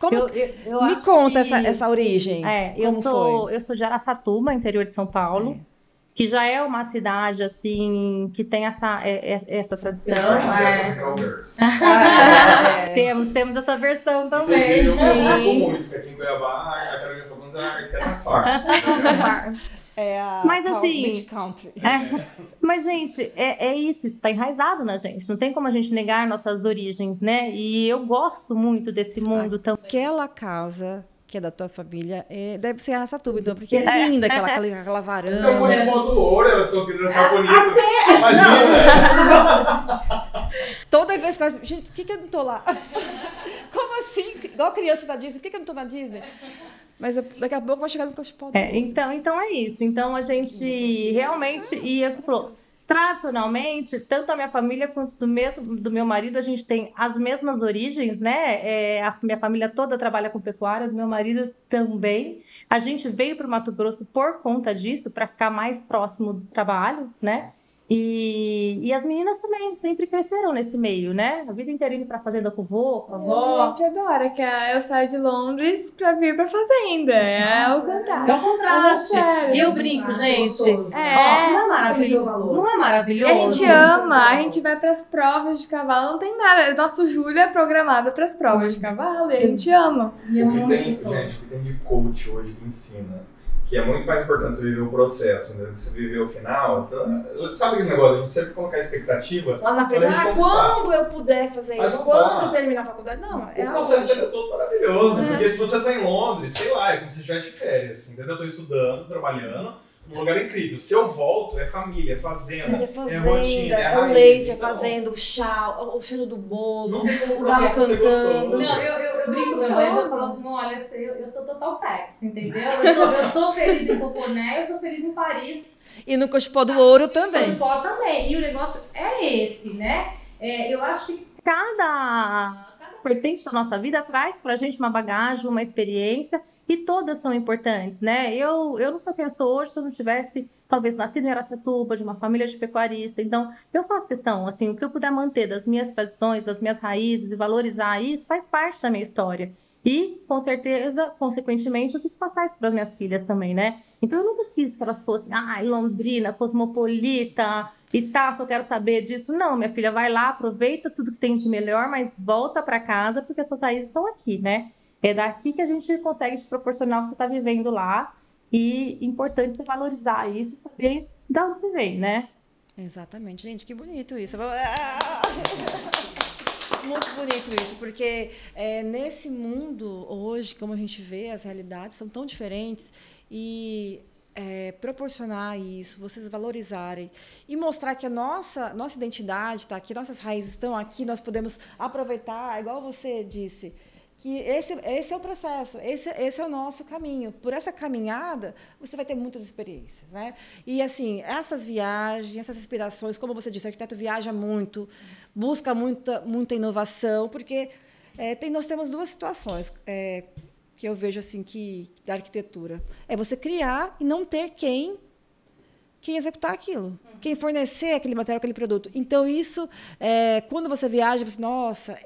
[SPEAKER 1] Me conta essa origem. Como foi?
[SPEAKER 2] Eu sou de Araçatuba, interior de São Paulo, que já é uma cidade assim que tem essa tradição. Temos essa versão também.
[SPEAKER 5] Inclusive, eu concordo muito, porque aqui em Cuiabá a Carolina Fagundes é a arquiteta farm.
[SPEAKER 2] Mas assim,
[SPEAKER 1] Beach Country.
[SPEAKER 2] Mas gente, isso está enraizado na gente, não tem como a gente negar nossas origens, né? E eu gosto muito desse mundo também.
[SPEAKER 1] Aquela casa que é da tua família deve ser Araçatuba, então, porque é linda aquela varanda.
[SPEAKER 5] Eu vou de do ouro, elas conseguiram deixar bonito. Imagina!
[SPEAKER 1] Toda vez que eu... Gente, por que eu não tô lá? Como assim? Igual criança da Disney, por que eu não tô na Disney? Mas daqui a pouco vai chegar no Cochipó.
[SPEAKER 2] Então é isso. Então a gente realmente... E você falou, tradicionalmente, tanto a minha família quanto do meu marido, a gente tem as mesmas origens, né? A minha família toda trabalha com pecuária, do meu marido também. A gente veio para o Mato Grosso por conta disso, para ficar mais próximo do trabalho, né? E as meninas também sempre cresceram nesse meio, né? A vida inteira indo pra fazenda com o vô, com a avó.
[SPEAKER 3] A gente adora que eu saio de Londres pra vir pra fazenda. É o contrário.
[SPEAKER 2] É o contraste. E eu brinco, gente. Não é maravilhoso. Não é maravilhoso?
[SPEAKER 3] E a gente ama, a gente vai pras provas de cavalo, não tem nada. Nosso Júlio é programado pras provas de cavalo e a gente ama.
[SPEAKER 5] O que tem de coach hoje que ensina? Que é muito mais importante você viver o processo, né? Você viver o final. Sabe aquele negócio? A gente sempre colocar expectativa.
[SPEAKER 1] Lá na frente, quando eu puder fazer isso, quando eu terminar a faculdade. Não,
[SPEAKER 5] o processo é todo maravilhoso. Porque se você tá em Londres, sei lá, é como se estivesse de férias, entendeu? Eu tô estudando, trabalhando, num lugar incrível. Se eu volto, é família, é fazenda, é rotina, é
[SPEAKER 1] o leite, é fazenda, o chá, o cheiro do bolo, o galo cantando.
[SPEAKER 4] Não, eu brinco com meu marido, eu falo assim, olha, eu sou total fax, entendeu? Eu sou feliz em Poconé, eu sou feliz em Paris.
[SPEAKER 1] E no Cochipó do Ouro também.
[SPEAKER 4] No Cochipó também. E o negócio é esse, né? Eu acho que
[SPEAKER 2] cada vertente da nossa vida traz pra gente uma bagagem, uma experiência, e todas são importantes, né? Eu não sou quem eu sou hoje se eu não tivesse, talvez, nascido em Araçatuba, de uma família de pecuarista. Então, eu faço questão, assim, o que eu puder manter das minhas tradições, das minhas raízes e valorizar isso, faz parte da minha história. E, com certeza, consequentemente, eu quis passar isso para as minhas filhas também, né? Então, eu nunca quis que elas fossem, Londrina, cosmopolita e tal, só quero saber disso. Não, minha filha, vai lá, aproveita tudo que tem de melhor, mas volta para casa, porque as suas raízes estão aqui, né? É daqui que a gente consegue te proporcionar o que você está vivendo lá. E é importante você valorizar isso e saber de onde você vem, né?
[SPEAKER 1] Exatamente. Gente, que bonito isso. Muito bonito isso, porque nesse mundo hoje, como a gente vê, as realidades são tão diferentes e proporcionar isso, vocês valorizarem e mostrar que a nossa identidade está aqui, nossas raízes estão aqui, nós podemos aproveitar, igual você disse, que esse é o processo, esse é o nosso caminho. Por essa caminhada, você vai ter muitas experiências, né? E, assim, essas viagens, essas inspirações, como você disse, o arquiteto viaja muito, busca muita inovação, porque nós temos duas situações que eu vejo assim da arquitetura. É você criar e não ter quem executar aquilo, quem fornecer aquele material, aquele produto. Então, isso, quando você viaja, você, nossa,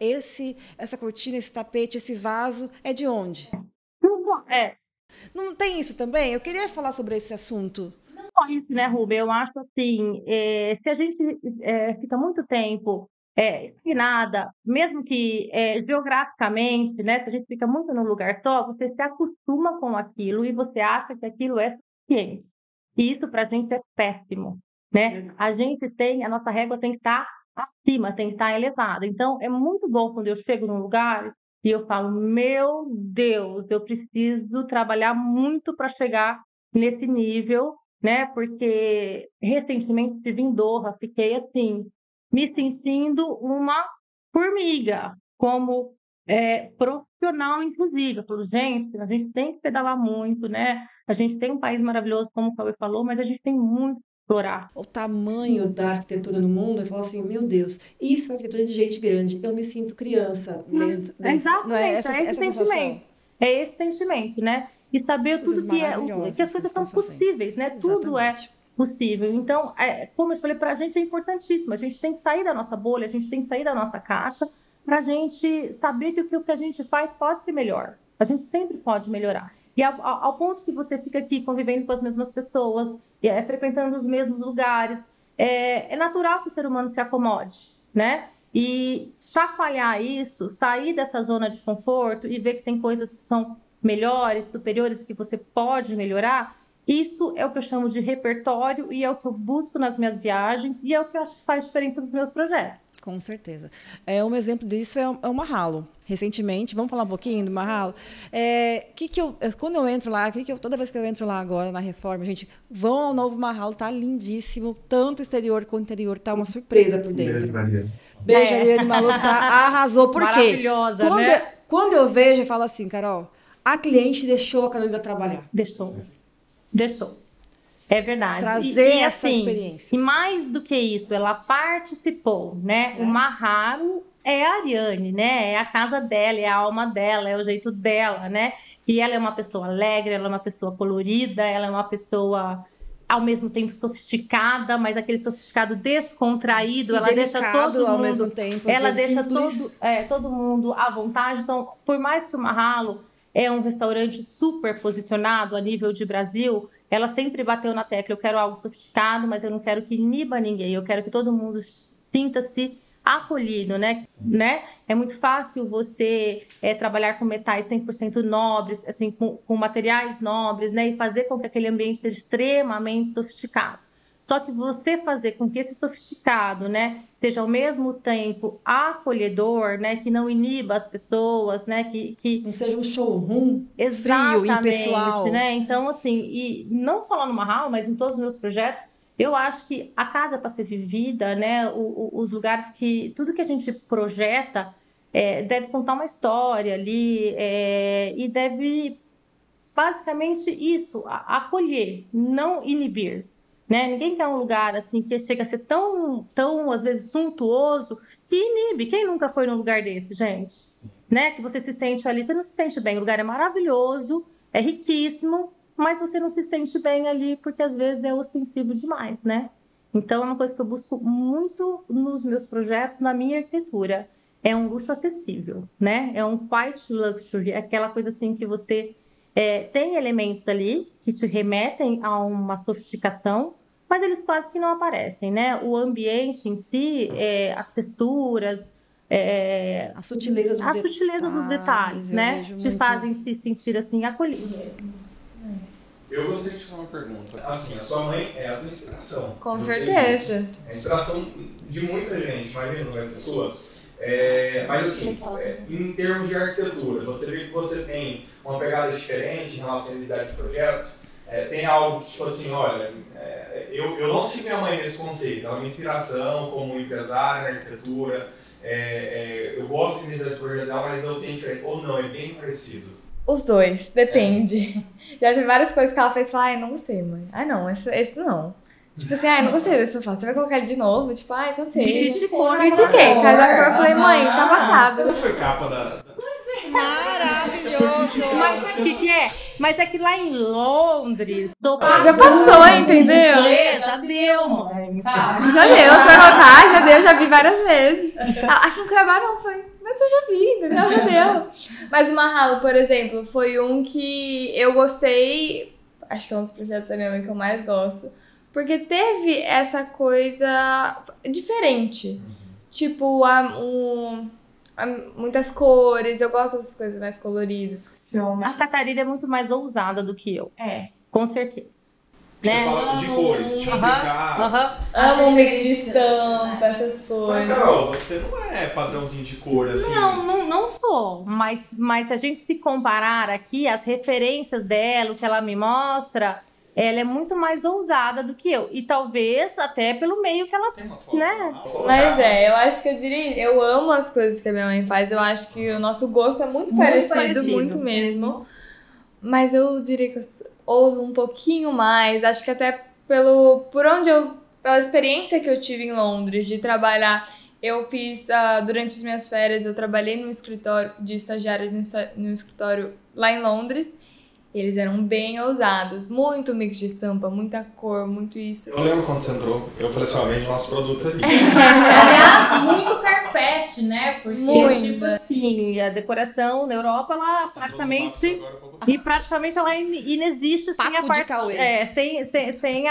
[SPEAKER 1] essa cortina, esse tapete, esse vaso, é de onde? Não tem isso também? Eu queria falar sobre esse assunto.
[SPEAKER 2] Não só isso, né, Rubem? Eu acho assim, se a gente fica muito tempo estagnada, mesmo que geograficamente, né, se a gente fica muito num lugar só, você se acostuma com aquilo e você acha que aquilo é suficiente. E isso para a gente é péssimo, né? A nossa régua tem que estar acima, tem que estar elevada. Então, é muito bom quando eu chego num lugar e eu falo, meu Deus, eu preciso trabalhar muito para chegar nesse nível, né? Porque recentemente estive em Doha, fiquei assim, me sentindo uma formiga, como profissional, inclusive. Eu falo, gente, a gente tem que pedalar muito, né? A gente tem um país maravilhoso, como o Cauê falou, mas a gente tem muito que explorar.
[SPEAKER 1] O tamanho da arquitetura no mundo, eu falo assim, meu Deus, isso é arquitetura de gente grande. Eu me sinto criança dentro.
[SPEAKER 2] Exatamente,
[SPEAKER 1] Não é esse
[SPEAKER 2] sentimento. É esse sentimento, né? E saber tudo que as coisas são possíveis, né?
[SPEAKER 1] Exatamente.
[SPEAKER 2] Tudo é possível. Então, como eu falei, para a gente é importantíssimo. A gente tem que sair da nossa bolha, a gente tem que sair da nossa caixa para a gente saber que o que a gente faz pode ser melhor. A gente sempre pode melhorar. E ao ponto que você fica aqui convivendo com as mesmas pessoas, frequentando os mesmos lugares, é natural que o ser humano se acomode, né? E chacoalhar isso, sair dessa zona de conforto e ver que tem coisas que são melhores, superiores, que você pode melhorar, isso é o que eu chamo de repertório e é o que eu busco nas minhas viagens e é o que eu acho que faz diferença nos meus projetos.
[SPEAKER 1] Com certeza. Um exemplo disso é o Marralo. Recentemente, vamos falar um pouquinho do Marralo? Quando eu entro lá, toda vez que eu entro lá agora na reforma, gente, vão ao novo Marralo, tá lindíssimo, tanto o exterior quanto o interior, tá uma surpresa por dentro. Beijo, Ariane Maluf, arrasou. Por quê?
[SPEAKER 2] Maravilhosa, né?
[SPEAKER 1] Quando eu vejo, eu falo assim, Carol, a cliente deixou a Carolina trabalhar.
[SPEAKER 2] Deixou. É verdade.
[SPEAKER 1] Trazer essa experiência.
[SPEAKER 2] E mais do que isso, ela participou, né? O Marralo é a Ariane, né? É a casa dela, é a alma dela, é o jeito dela, né? E ela é uma pessoa alegre, ela é uma pessoa colorida, ela é uma pessoa ao mesmo tempo sofisticada, mas aquele sofisticado descontraído, ela deixa todo mundo
[SPEAKER 1] ao mesmo tempo,
[SPEAKER 2] ela deixa todo mundo à vontade. Então, por mais que o Marralo é um restaurante super posicionado a nível de Brasil, ela sempre bateu na tecla, eu quero algo sofisticado, mas eu não quero que iniba ninguém, eu quero que todo mundo sinta-se acolhido, né? É muito fácil você trabalhar com metais 100% nobres, assim, com materiais nobres, né? E fazer com que aquele ambiente seja extremamente sofisticado. Só que você fazer com que esse sofisticado, né, seja ao mesmo tempo acolhedor, né, que não iniba as pessoas, né, que
[SPEAKER 1] não seja um showroom
[SPEAKER 2] frio,
[SPEAKER 1] impessoal,
[SPEAKER 2] né? Então, assim, e não só lá no Marralo, mas em todos os meus projetos, eu acho que a casa é para ser vivida, né? Os lugares tudo que a gente projeta deve contar uma história ali e deve basicamente isso, acolher, não inibir. Né? Ninguém quer um lugar assim que chega a ser tão às vezes suntuoso que inibe. Quem nunca foi num lugar desse, gente? Né? Que você se sente ali, você não se sente bem. O lugar é maravilhoso, é riquíssimo, mas você não se sente bem ali porque às vezes é ostensivo demais, né? Então é uma coisa que eu busco muito nos meus projetos, na minha arquitetura. É um luxo acessível, né? É um quiet luxury, aquela coisa assim que você tem elementos ali que te remetem a uma sofisticação, mas eles quase que não aparecem, né? O ambiente em si, as texturas,
[SPEAKER 1] a sutileza dos
[SPEAKER 2] detalhes, né? Te fazem se sentir assim acolhido mesmo.
[SPEAKER 5] Eu gostaria de fazer uma pergunta. Assim, a sua mãe é a tua inspiração.
[SPEAKER 3] Com certeza.
[SPEAKER 5] É a inspiração de muita gente, imagina, não vai ser sua. Mas assim, em termos de arquitetura, você vê que você tem uma pegada diferente em relação à unidade de projeto? Tem algo que, tipo assim, olha, eu não sigo minha mãe nesse conceito, ela é uma inspiração como empresária na arquitetura, eu gosto da unidade de projeto dela, mas eu tenho diferente, ou não, é bem parecido.
[SPEAKER 3] Os dois, depende. Já tem várias coisas que ela fez e falou, não gostei, mãe. Não, esse não. Tipo assim, não gostei desse sofá. Você vai colocar ele de novo? Tipo, cansei. Critiquei. Cada cor eu falei, mãe, tá passado.
[SPEAKER 5] Você não foi capa da...
[SPEAKER 1] Maravilhoso!
[SPEAKER 2] Mas sabe o que é? Mas é que lá em Londres...
[SPEAKER 3] já passou, entendeu?
[SPEAKER 2] Já deu, mãe. Sabe?
[SPEAKER 3] Já deu, você vai colocar, já deu, já vi várias vezes. Aqui no Cuiabá não foi... Mas eu já vi, entendeu? Já deu. Mas o Marralo, por exemplo, foi um que eu gostei... Acho que é um dos projetos da minha mãe que eu mais gosto. Porque teve essa coisa diferente. Tipo, muitas cores. Eu gosto dessas coisas mais coloridas.
[SPEAKER 2] A Catarina é muito mais ousada do que eu. Com certeza.
[SPEAKER 5] Você fala de cores, tipo
[SPEAKER 3] Amo um mix de estampa, essas coisas.
[SPEAKER 5] Mas, Carol, você não é padrãozinho de cor, assim?
[SPEAKER 2] Não sou. Mas se a gente se comparar aqui, as referências dela, o que ela me mostra... ela é muito mais ousada do que eu. E talvez até pelo meio que ela...
[SPEAKER 5] Tem uma foto,
[SPEAKER 2] né?
[SPEAKER 3] Mas eu acho que eu diria, eu amo as coisas que a minha mãe faz, eu acho que o nosso gosto é muito parecido, muito mesmo. Mas eu diria que eu ouso um pouquinho mais, acho que até pela experiência que eu tive em Londres, de trabalhar, eu fiz, durante as minhas férias, eu trabalhei num escritório de estagiária no escritório lá em Londres. Eles eram bem ousados, muito mix de estampa, muita cor, muito isso.
[SPEAKER 5] Eu lembro quando você entrou, eu falei assim, vende nossos produtos ali.
[SPEAKER 4] Aliás, muito carpete, né? Porque,
[SPEAKER 3] muito.
[SPEAKER 4] tipo
[SPEAKER 2] Assim, a decoração na Europa, ela praticamente... E praticamente ela inexiste sem a parte... sem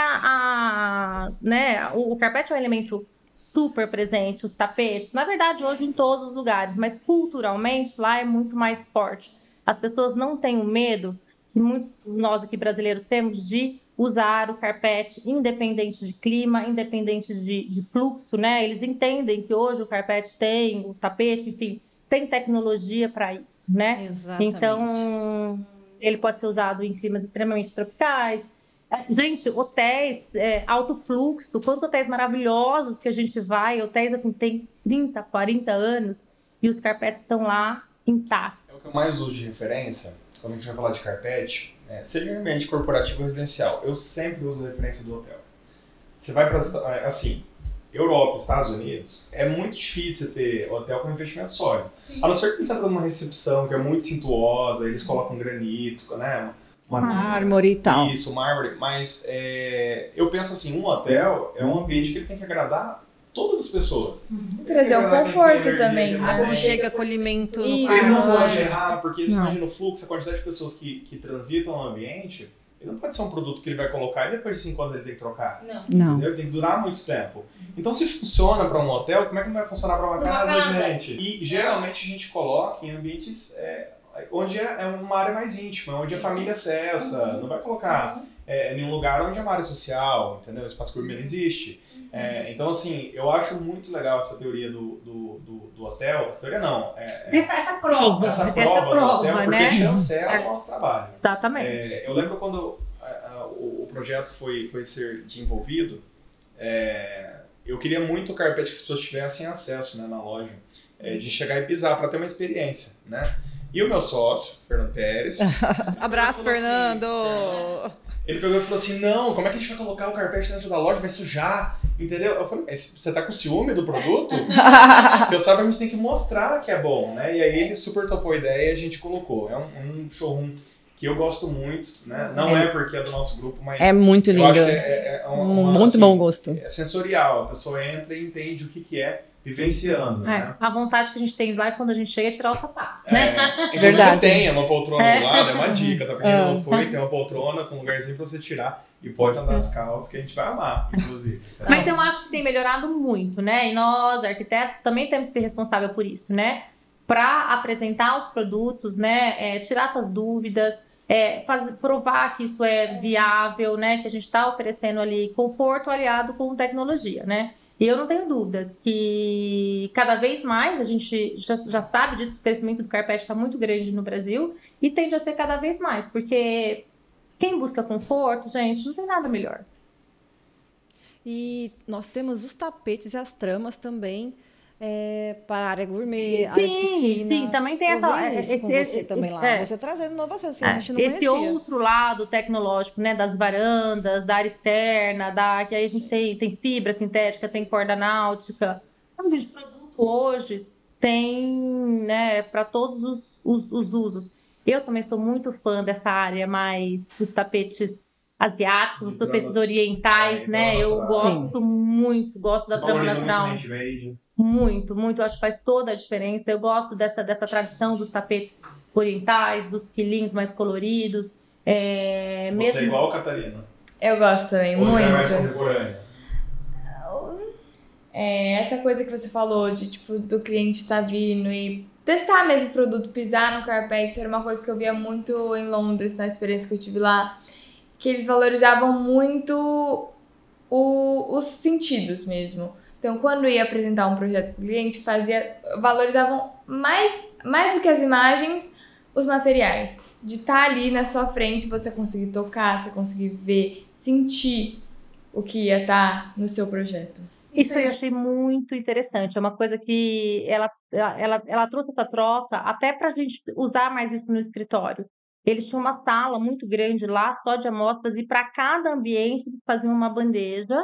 [SPEAKER 2] né? O carpete é um elemento super presente, os tapetes. Na verdade, hoje em todos os lugares, mas culturalmente lá é muito mais forte. As pessoas não têm o medo que muitos de nós aqui brasileiros temos de usar o carpete independente de clima, independente de fluxo, né? Eles entendem que hoje o carpete tem, o tapete, enfim, tem tecnologia para isso, né?
[SPEAKER 1] Exatamente.
[SPEAKER 2] Então, ele pode ser usado em climas extremamente tropicais. Gente, hotéis alto fluxo, quantos hotéis maravilhosos que a gente vai, hotéis assim, tem 30, 40 anos e os carpetes estão lá intactos.
[SPEAKER 5] O que eu mais uso de referência, quando a gente vai falar de carpete, seja em ambiente corporativo ou residencial, eu sempre uso a referência do hotel. Você vai para, assim, Europa, Estados Unidos, é muito difícil ter hotel com investimento sólido.
[SPEAKER 4] Sim.
[SPEAKER 5] A não ser que você entra numa recepção que é muito suntuosa, eles colocam granito, né?
[SPEAKER 1] Mármore e tal.
[SPEAKER 5] Isso, mármore. Mas eu penso assim, um hotel é um ambiente que ele tem que agradar todas as pessoas.
[SPEAKER 3] Trazer um conforto também.
[SPEAKER 1] Aconchego, acolhimento no
[SPEAKER 3] Isso.
[SPEAKER 5] Ele não
[SPEAKER 1] quarto.
[SPEAKER 5] pode errar, porque se
[SPEAKER 1] Não.
[SPEAKER 5] imagina o fluxo, a quantidade de pessoas que transitam no ambiente, ele não pode ser um produto que ele vai colocar e depois de 5 anos ele tem que trocar.
[SPEAKER 4] Não.
[SPEAKER 1] Não.
[SPEAKER 5] Entendeu? Ele tem que durar muito tempo. Então, se funciona para um hotel, como é que não vai funcionar para uma casa, gente? E geralmente a gente coloca em ambientes onde é uma área mais íntima, onde a família acessa. Não vai colocar em um lugar onde é uma área social, entendeu? O espaço gourmet não existe. Então, assim, eu acho muito legal essa teoria do hotel. Essa teoria não.
[SPEAKER 2] Essa prova
[SPEAKER 5] do hotel, porque
[SPEAKER 2] né?
[SPEAKER 5] chancela o nosso trabalho.
[SPEAKER 2] Exatamente.
[SPEAKER 5] Eu lembro quando o projeto foi ser desenvolvido, eu queria muito o carpete que as pessoas tivessem acesso, né, na loja, de chegar e pisar para ter uma experiência, né? E o meu sócio, Fernando Pérez...
[SPEAKER 1] Abraço, Fernando!
[SPEAKER 5] Ele pegou e falou assim, não, como é que a gente vai colocar o carpete dentro da loja? Vai sujar, entendeu? Eu falei, você tá com ciúme do produto? Porque eu sabe, a gente tem que mostrar que é bom, né? E aí ele super topou a ideia e a gente colocou. É um showroom que eu gosto muito, né? Não é porque é do nosso grupo, mas...
[SPEAKER 1] É muito lindo.
[SPEAKER 5] Eu acho que
[SPEAKER 1] muito
[SPEAKER 5] assim,
[SPEAKER 1] bom gosto.
[SPEAKER 5] É sensorial, a pessoa entra e entende o que é vivenciando, né?
[SPEAKER 2] A vontade que a gente tem lá é quando a gente chega a tirar o sapato, né?
[SPEAKER 5] Verdade. Tem uma poltrona do lado, é uma dica, tá? Porque não foi, tem uma poltrona com um lugarzinho pra você tirar e pode andar descalço, que a gente vai amar, inclusive. Tá?
[SPEAKER 2] Mas eu acho que tem melhorado muito, né? E nós, arquitetos, também temos que ser responsáveis por isso, né? Para apresentar os produtos, né? Tirar essas dúvidas, provar que isso é viável, né? Que a gente está oferecendo ali conforto aliado com tecnologia, né? E eu não tenho dúvidas que cada vez mais a gente já sabe disso, que o crescimento do carpete está muito grande no Brasil e tende a ser cada vez mais, porque quem busca conforto, gente, não tem nada melhor.
[SPEAKER 1] E nós temos os tapetes e as tramas também para a área gourmet, área de piscina.
[SPEAKER 2] Sim, também tem
[SPEAKER 1] eu vi com você também lá. Você trazendo inovações que a gente não conhecia.
[SPEAKER 2] Esse outro lado tecnológico, né, das varandas, da área externa, que aí a gente tem fibra sintética, tem corda náutica. Então, gente, produto hoje tem, né, para todos os usos. Eu também sou muito fã dessa área mais dos tapetes asiáticos, os tapetes orientais, né? Eu gosto muito, gosto da trama natural. Muito, muito. Acho que faz toda a diferença. Eu gosto dessa tradição dos tapetes orientais, dos quilins mais coloridos.
[SPEAKER 5] Você é igual a Catarina.
[SPEAKER 3] Eu gosto também,
[SPEAKER 5] Ou
[SPEAKER 3] muito.
[SPEAKER 5] é mais contemporânea?
[SPEAKER 3] Essa coisa que você falou de, tipo, do cliente estar vindo e testar mesmo o produto, pisar no carpete, era uma coisa que eu via muito em Londres, na experiência que eu tive lá, que eles valorizavam muito os sentidos mesmo. Então, quando ia apresentar um projeto para o cliente, valorizavam mais do que as imagens, os materiais. de estar ali na sua frente, você conseguir tocar, você conseguir ver, sentir o que ia estar no seu projeto.
[SPEAKER 2] Isso eu achei muito interessante. É uma coisa que ela trouxe essa troca até para a gente usar mais isso no escritório. Eles tinham uma sala muito grande lá, só de amostras, e para cada ambiente eles faziam uma bandeja,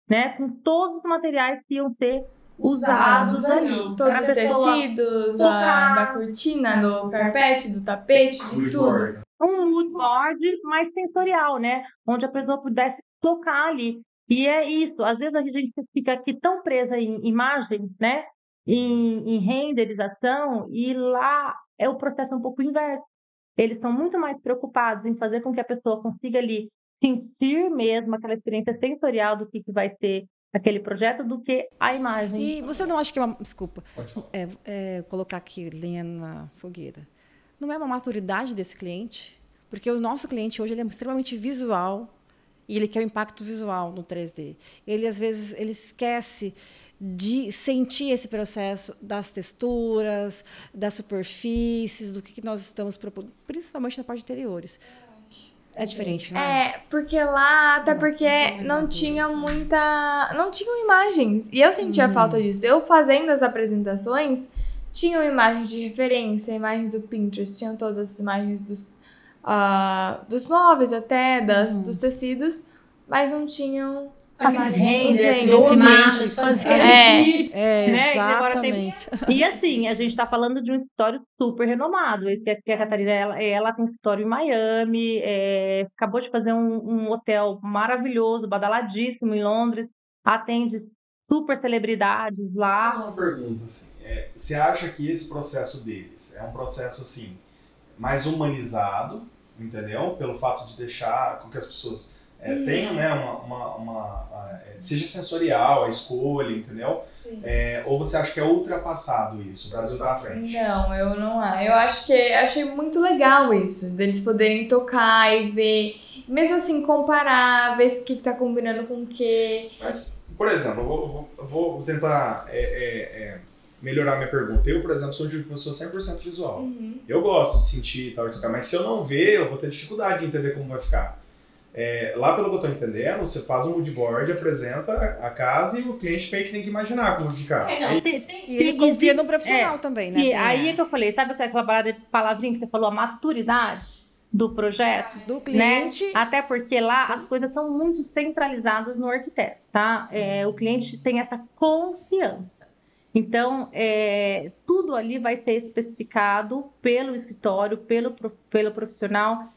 [SPEAKER 2] né, com todos os materiais que iam ser usados ali.
[SPEAKER 3] Todos os tecidos, da cortina, do carpete, do tapete, de tudo.
[SPEAKER 2] Um mood board mais sensorial, né? Onde a pessoa pudesse tocar ali. E é isso. Às vezes a gente fica aqui tão presa em imagens, né? Em renderização, e lá é o processo um pouco inverso. Eles são muito mais preocupados em fazer com que a pessoa consiga ali sentir mesmo aquela experiência sensorial do que vai ser aquele projeto, do que a imagem.
[SPEAKER 1] E você não acha que é uma... Desculpa. Colocar aqui lenha na fogueira. Não é uma maturidade desse cliente? Porque o nosso cliente hoje ele é extremamente visual e ele quer o impacto visual no 3D. Ele, às vezes, ele esquece de sentir esse processo das texturas, das superfícies, do que nós estamos propondo, principalmente na parte de interiores. É diferente, não é?
[SPEAKER 3] É, porque lá, até porque não tinham imagens. E eu sentia falta disso. Eu fazendo as apresentações, tinham imagens de referência, imagens do Pinterest, tinham todas as imagens dos móveis até, dos tecidos, mas não tinham
[SPEAKER 2] Aqueles renders,
[SPEAKER 1] imagens,
[SPEAKER 2] né?
[SPEAKER 1] Exatamente.
[SPEAKER 2] E assim, a gente está falando de um escritório super renomado. Esse aqui, a Catarina, ela tem escritório em Miami, acabou de fazer um hotel maravilhoso, badaladíssimo em Londres, atende super celebridades lá.
[SPEAKER 5] Vou fazer uma pergunta, assim, você acha que esse processo deles é um processo assim mais humanizado, entendeu? Pelo fato de deixar com que as pessoas tenham, né, seja sensorial a escolha, entendeu? Ou você acha que é ultrapassado isso? O Brasil tá à frente?
[SPEAKER 3] Não, eu não acho. Eu achei muito legal isso, deles poderem tocar e ver, mesmo assim, comparar, ver o que tá combinando com o quê.
[SPEAKER 5] Mas, por exemplo, eu vou tentar melhorar minha pergunta. Eu, por exemplo, sou de uma pessoa 100% visual. Eu gosto de sentir e tal, mas se eu não ver, eu vou ter dificuldade de entender como vai ficar. Lá, pelo que eu tô entendendo, você faz um mood board, apresenta a casa e o cliente meio que tem que imaginar como vai ficar.
[SPEAKER 1] E ele confia no profissional também, né?
[SPEAKER 2] E aí é que eu falei, sabe aquela palavrinha que você falou, a maturidade do projeto?
[SPEAKER 1] Do cliente.
[SPEAKER 2] Né? Até porque lá as coisas são muito centralizadas no arquiteto, tá? O cliente tem essa confiança. Então, tudo ali vai ser especificado pelo escritório, pelo profissional.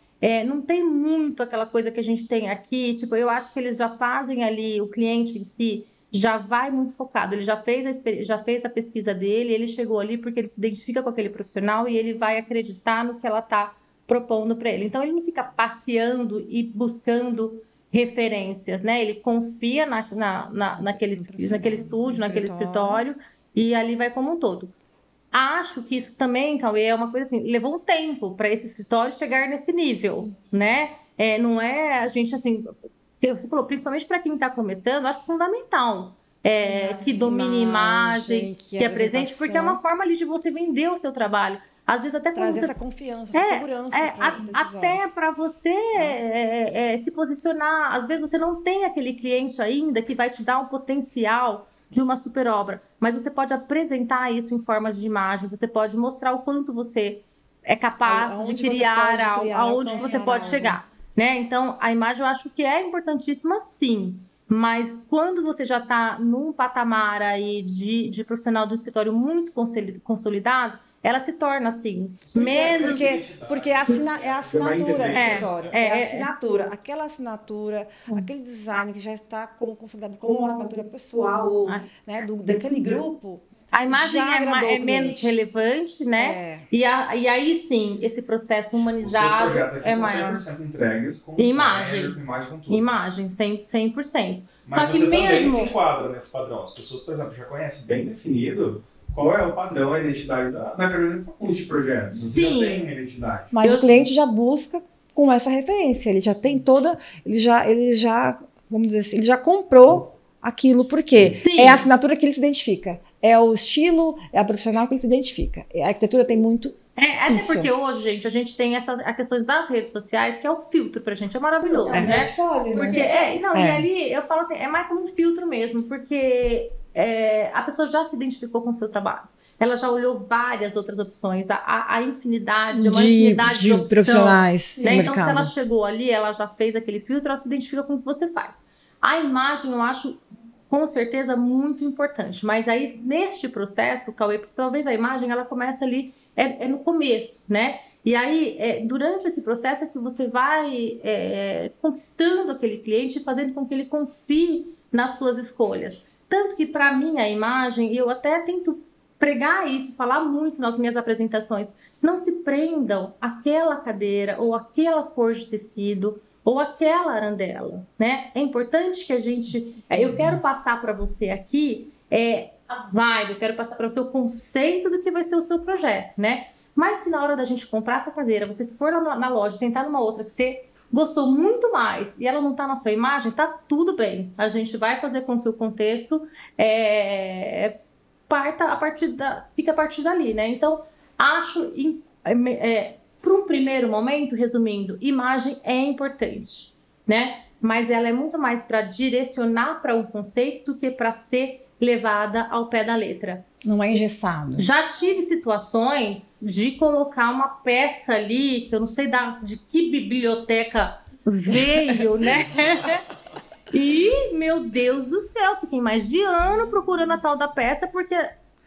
[SPEAKER 2] Não tem muito aquela coisa que a gente tem aqui, tipo, eu acho que eles já fazem ali, o cliente em si já vai muito focado, ele já fez a pesquisa dele, ele chegou ali porque ele se identifica com aquele profissional e ele vai acreditar no que ela está propondo para ele. Então, ele não fica passeando e buscando referências, né? Ele confia naquele estúdio, naquele escritório, e ali vai como um todo. Acho que isso também, Cauê, é uma coisa assim, levou um tempo para esse escritório chegar nesse nível, né? Não é a gente, assim, você falou, principalmente para quem está começando, acho fundamental que domine imagem, que apresente, porque é uma forma ali de você vender o seu trabalho. Às vezes até
[SPEAKER 1] trazer essa confiança, essa segurança.
[SPEAKER 2] Até para você se posicionar. Às vezes você não tem aquele cliente ainda que vai te dar um potencial de uma super obra, mas você pode apresentar isso em formas de imagem, você pode mostrar o quanto você é capaz de criar algo, aonde você pode chegar, né? Então, a imagem eu acho que é importantíssima, sim, mas quando você já está num patamar aí de profissional do escritório muito consolidado, ela se torna assim, menos...
[SPEAKER 1] Porque é a assinatura do escritório. É a assinatura. Aquela assinatura, aquele design que já está como consolidado como uma assinatura pessoal, né, daquele grupo.
[SPEAKER 2] A imagem é menos relevante, né? E aí sim, esse processo humanizado
[SPEAKER 5] Os projetos aqui
[SPEAKER 2] é maior.
[SPEAKER 5] São 100% entregues com
[SPEAKER 2] imagem,
[SPEAKER 5] com tudo.
[SPEAKER 2] Imagem, 100%.
[SPEAKER 5] Mas
[SPEAKER 2] só que
[SPEAKER 5] você
[SPEAKER 2] mesmo
[SPEAKER 5] também se enquadra nesse padrão. As pessoas, por exemplo, já conhecem bem definido qual é o padrão, a identidade da Carolina Fagundes de projetos. Você já tem uma identidade.
[SPEAKER 1] Mas o cliente já busca com essa referência. Ele já tem toda... Ele já vamos dizer assim, ele já comprou aquilo. Por quê? É a assinatura que ele se identifica. É o estilo, é a profissional que ele se identifica. A arquitetura tem muito
[SPEAKER 2] Até
[SPEAKER 1] Isso.
[SPEAKER 2] porque hoje, gente, a gente tem a questão das redes sociais, que é o filtro pra gente, é maravilhoso,
[SPEAKER 3] É um
[SPEAKER 2] né?
[SPEAKER 3] portfólio, né?
[SPEAKER 2] Porque, e ali eu falo assim, é mais como um filtro mesmo, porque a pessoa já se identificou com o seu trabalho. Ela já olhou várias outras opções, a infinidade, uma infinidade de opções,
[SPEAKER 1] profissionais no
[SPEAKER 2] né? Então, se
[SPEAKER 1] mercado.
[SPEAKER 2] ela chegou ali, ela já fez aquele filtro, ela se identifica com o que você faz. A imagem, eu acho, com certeza, muito importante. Mas aí, neste processo, Cauê, porque talvez a imagem, ela começa ali, no começo, né? E aí, durante esse processo é que você vai conquistando aquele cliente e fazendo com que ele confie nas suas escolhas. Tanto que, para mim, a imagem, eu até tento pregar isso, falar muito nas minhas apresentações. Não se prendam àquela cadeira ou àquela cor de tecido ou aquela arandela, né? É importante que a gente... eu quero passar para você aqui a vibe, eu quero passar para você o conceito do que vai ser o seu projeto, né? Mas se na hora da gente comprar essa cadeira, você se for na loja, sentar numa outra que você gostou muito mais e ela não tá na sua imagem, tá tudo bem. A gente vai fazer com que o contexto fica a partir dali, né? Então, acho... para um primeiro momento, resumindo, imagem é importante, né? Mas ela é muito mais para direcionar para um conceito do que para ser levada ao pé da letra.
[SPEAKER 1] Não é engessado.
[SPEAKER 2] Já tive situações de colocar uma peça ali, que eu não sei de que biblioteca veio, né? E, meu Deus do céu, fiquei mais de ano procurando a tal da peça, porque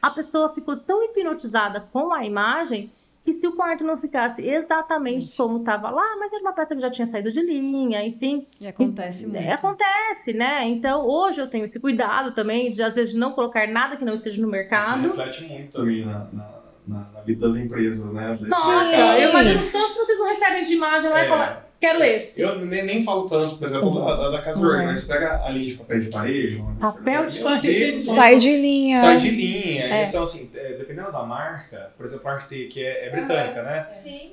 [SPEAKER 2] a pessoa ficou tão hipnotizada com a imagem que se o quarto não ficasse exatamente como estava lá, mas era uma peça que já tinha saído de linha, enfim.
[SPEAKER 1] E acontece muito.
[SPEAKER 2] Acontece, né? Então, hoje eu tenho esse cuidado também, de às vezes não colocar nada que não esteja no mercado.
[SPEAKER 5] Isso reflete muito também na vida das empresas, né?
[SPEAKER 2] Nossa, eu imagino tanto que vocês não recebem de imagem lá e falam, quero esse.
[SPEAKER 5] Eu nem falo tanto, por exemplo, da Casa Verde, mas você pega a linha de papel de parede...
[SPEAKER 2] Papel de parede.
[SPEAKER 1] Sai de linha.
[SPEAKER 5] Sai de linha. E são assim, dependendo da marca, por exemplo, a Arte, que é britânica, né?
[SPEAKER 3] Sim.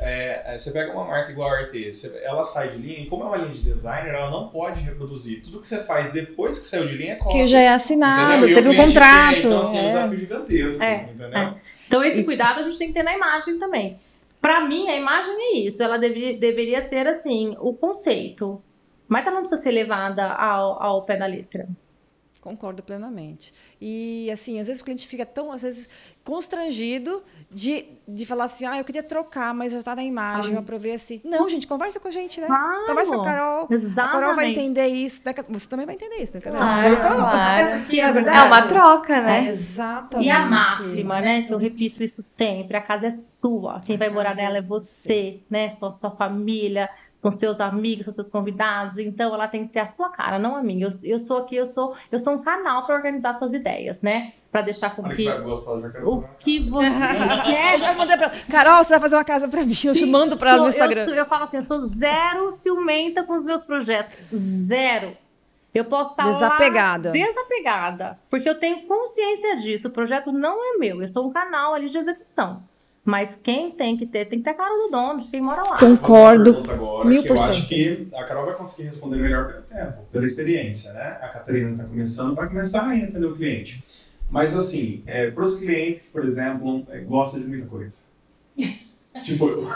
[SPEAKER 5] Você pega uma marca igual a Arte, ela sai de linha, e como é uma linha de designer, ela não pode reproduzir. Tudo que você faz depois que saiu de linha é cópia.
[SPEAKER 1] Que já é assinado,
[SPEAKER 5] entendeu?
[SPEAKER 1] teve um contrato.
[SPEAKER 5] Então, assim, é um desafio gigantesco, entendeu?
[SPEAKER 2] Então, esse cuidado a gente tem que ter na imagem também. Para mim, a imagem é isso. Ela deveria ser, assim, o conceito. Mas ela não precisa ser levada ao pé da letra.
[SPEAKER 1] Concordo plenamente. E, assim, às vezes o cliente fica tão, às vezes, constrangido de falar assim, eu queria trocar, mas já está na imagem, eu aprovei assim. Não, gente, conversa com a gente, né?
[SPEAKER 2] Claro.
[SPEAKER 1] Conversa com a Carol.
[SPEAKER 2] Exatamente.
[SPEAKER 1] A Carol vai entender isso. Você também vai entender isso, né?
[SPEAKER 3] Claro.
[SPEAKER 1] É verdade.
[SPEAKER 3] É uma troca, né?
[SPEAKER 1] Exatamente.
[SPEAKER 2] E a máxima, né? Que eu repito isso sempre. A casa é sua. Quem vai morar nela é você, né? Sua família, são seus amigos, são seus convidados. Então, ela tem que ter a sua cara, não a minha. Eu sou aqui, eu sou um canal para organizar suas ideias, né? Para deixar com que o que você quer.
[SPEAKER 1] Eu já mandei pra ela. Carol, você vai fazer uma casa pra mim. Eu mando pra ela no Instagram.
[SPEAKER 2] Eu falo assim, eu sou zero ciumenta com os meus projetos. Zero. Eu posso estar
[SPEAKER 1] desapegada.
[SPEAKER 2] Desapegada. Porque eu tenho consciência disso. O projeto não é meu. Eu sou um canal ali de execução. Mas quem tem que ter a cara do dono, de quem mora lá.
[SPEAKER 1] Concordo.
[SPEAKER 5] Agora,
[SPEAKER 1] 1000%.
[SPEAKER 5] que eu acho que a Carol vai conseguir responder melhor pelo tempo, pela experiência, né? A Catarina está começando, vai começar a entender o cliente. Mas assim, para os clientes que, por exemplo, gostam de muita coisa. Tipo...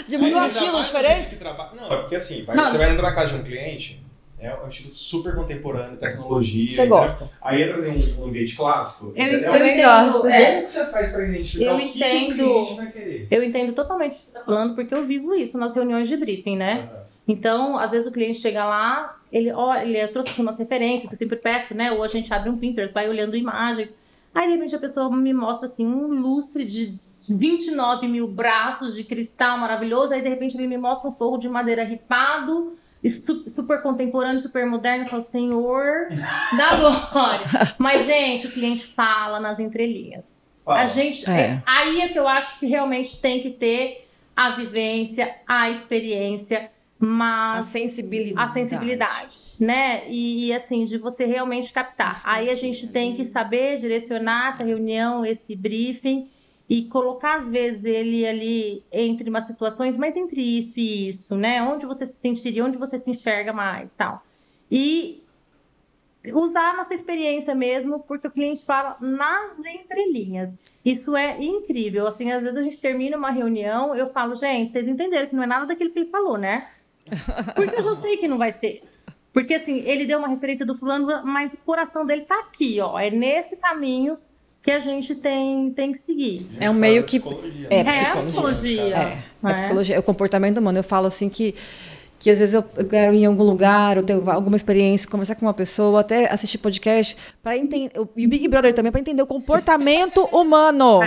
[SPEAKER 1] de muitos estilos diferentes?
[SPEAKER 5] Não, é porque assim, você vai entrar na casa de um cliente... É um estilo super contemporâneo, tecnologia.
[SPEAKER 1] Você gosta.
[SPEAKER 5] Aí entra em um ambiente clássico.
[SPEAKER 3] Eu também gosto.
[SPEAKER 5] Como que você faz para identificar o que o cliente vai querer?
[SPEAKER 2] Eu entendo totalmente o que você está falando, porque eu vivo isso nas reuniões de briefing, né? Uhum. Então, às vezes o cliente chega lá, eu trouxe aqui umas referências, eu sempre peço, né? Ou a gente abre um Pinterest, vai olhando imagens. Aí, de repente, a pessoa me mostra, assim, um lustre de 29 mil braços de cristal maravilhoso. Aí, de repente, ele me mostra um forro de madeira ripado, super contemporâneo, super moderno. Eu falo, Senhor da glória. Mas, gente, o cliente fala nas entrelinhas. A gente, aí é que eu acho que realmente tem que ter a vivência, a experiência, mas...
[SPEAKER 1] A sensibilidade,
[SPEAKER 2] né? E assim, de você realmente captar. Aí a gente tem que saber direcionar essa reunião, esse briefing, e colocar, às vezes, ele ali entre umas situações, mas entre isso e isso, né? Onde você se sentiria, onde você se enxerga mais, tal. E usar a nossa experiência mesmo, porque o cliente fala nas entrelinhas. Isso é incrível. Assim, às vezes a gente termina uma reunião, eu falo, gente, vocês entenderam que não é nada daquilo que ele falou, né? Porque eu já sei que não vai ser. Porque, assim, ele deu uma referência do fulano, mas o coração dele tá aqui, ó. É nesse caminho que a gente tem que seguir.
[SPEAKER 1] É um meio que...
[SPEAKER 2] É psicologia.
[SPEAKER 1] É psicologia. É o comportamento humano. Eu falo assim que às vezes eu quero ir em algum lugar, ou ter alguma experiência, conversar com uma pessoa, até assistir podcast, para entender, e o Big Brother também, para entender o comportamento humano.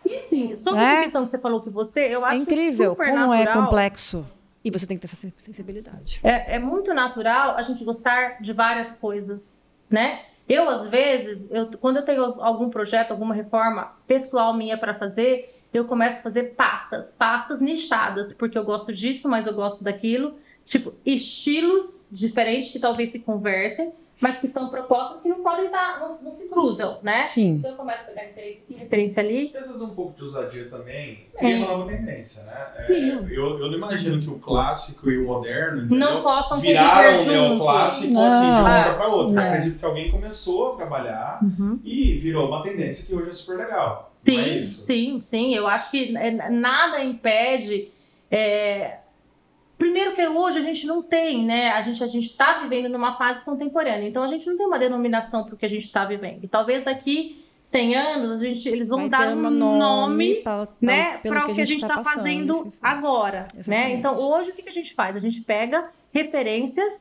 [SPEAKER 2] E assim, sobre a questão que você falou que eu acho
[SPEAKER 1] incrível
[SPEAKER 2] super
[SPEAKER 1] como
[SPEAKER 2] natural,
[SPEAKER 1] é complexo. E você tem que ter essa sensibilidade.
[SPEAKER 2] É muito natural a gente gostar de várias coisas, né? Eu, às vezes, quando eu tenho algum projeto, alguma reforma pessoal minha para fazer, eu começo a fazer pastas nichadas, porque eu gosto disso, mas eu gosto daquilo. Tipo, estilos diferentes que talvez se conversem, mas que são propostas que não podem estar, não se cruzam, né?
[SPEAKER 1] Sim.
[SPEAKER 2] Então eu começo a pegar referência aqui, referência ali.
[SPEAKER 5] E às vezes um pouco de ousadia também cria uma nova tendência, né?
[SPEAKER 2] Sim.
[SPEAKER 5] Eu não imagino que o clássico e o moderno
[SPEAKER 2] não possam
[SPEAKER 5] viraram o
[SPEAKER 2] juntos.
[SPEAKER 5] neoclássico assim, de uma hora para outra.
[SPEAKER 1] Não.
[SPEAKER 5] Acredito que alguém começou a trabalhar e virou uma tendência que hoje é super legal.
[SPEAKER 2] Sim,
[SPEAKER 5] não é isso?
[SPEAKER 2] sim. Eu acho que nada impede. Primeiro que hoje a gente não tem, né? A gente está vivendo numa fase contemporânea, então a gente não tem uma denominação para o que a gente está vivendo. E talvez daqui 100 anos eles vão dar um nome para o que a gente está fazendo agora, né? Então hoje o que a gente faz? A gente pega referências,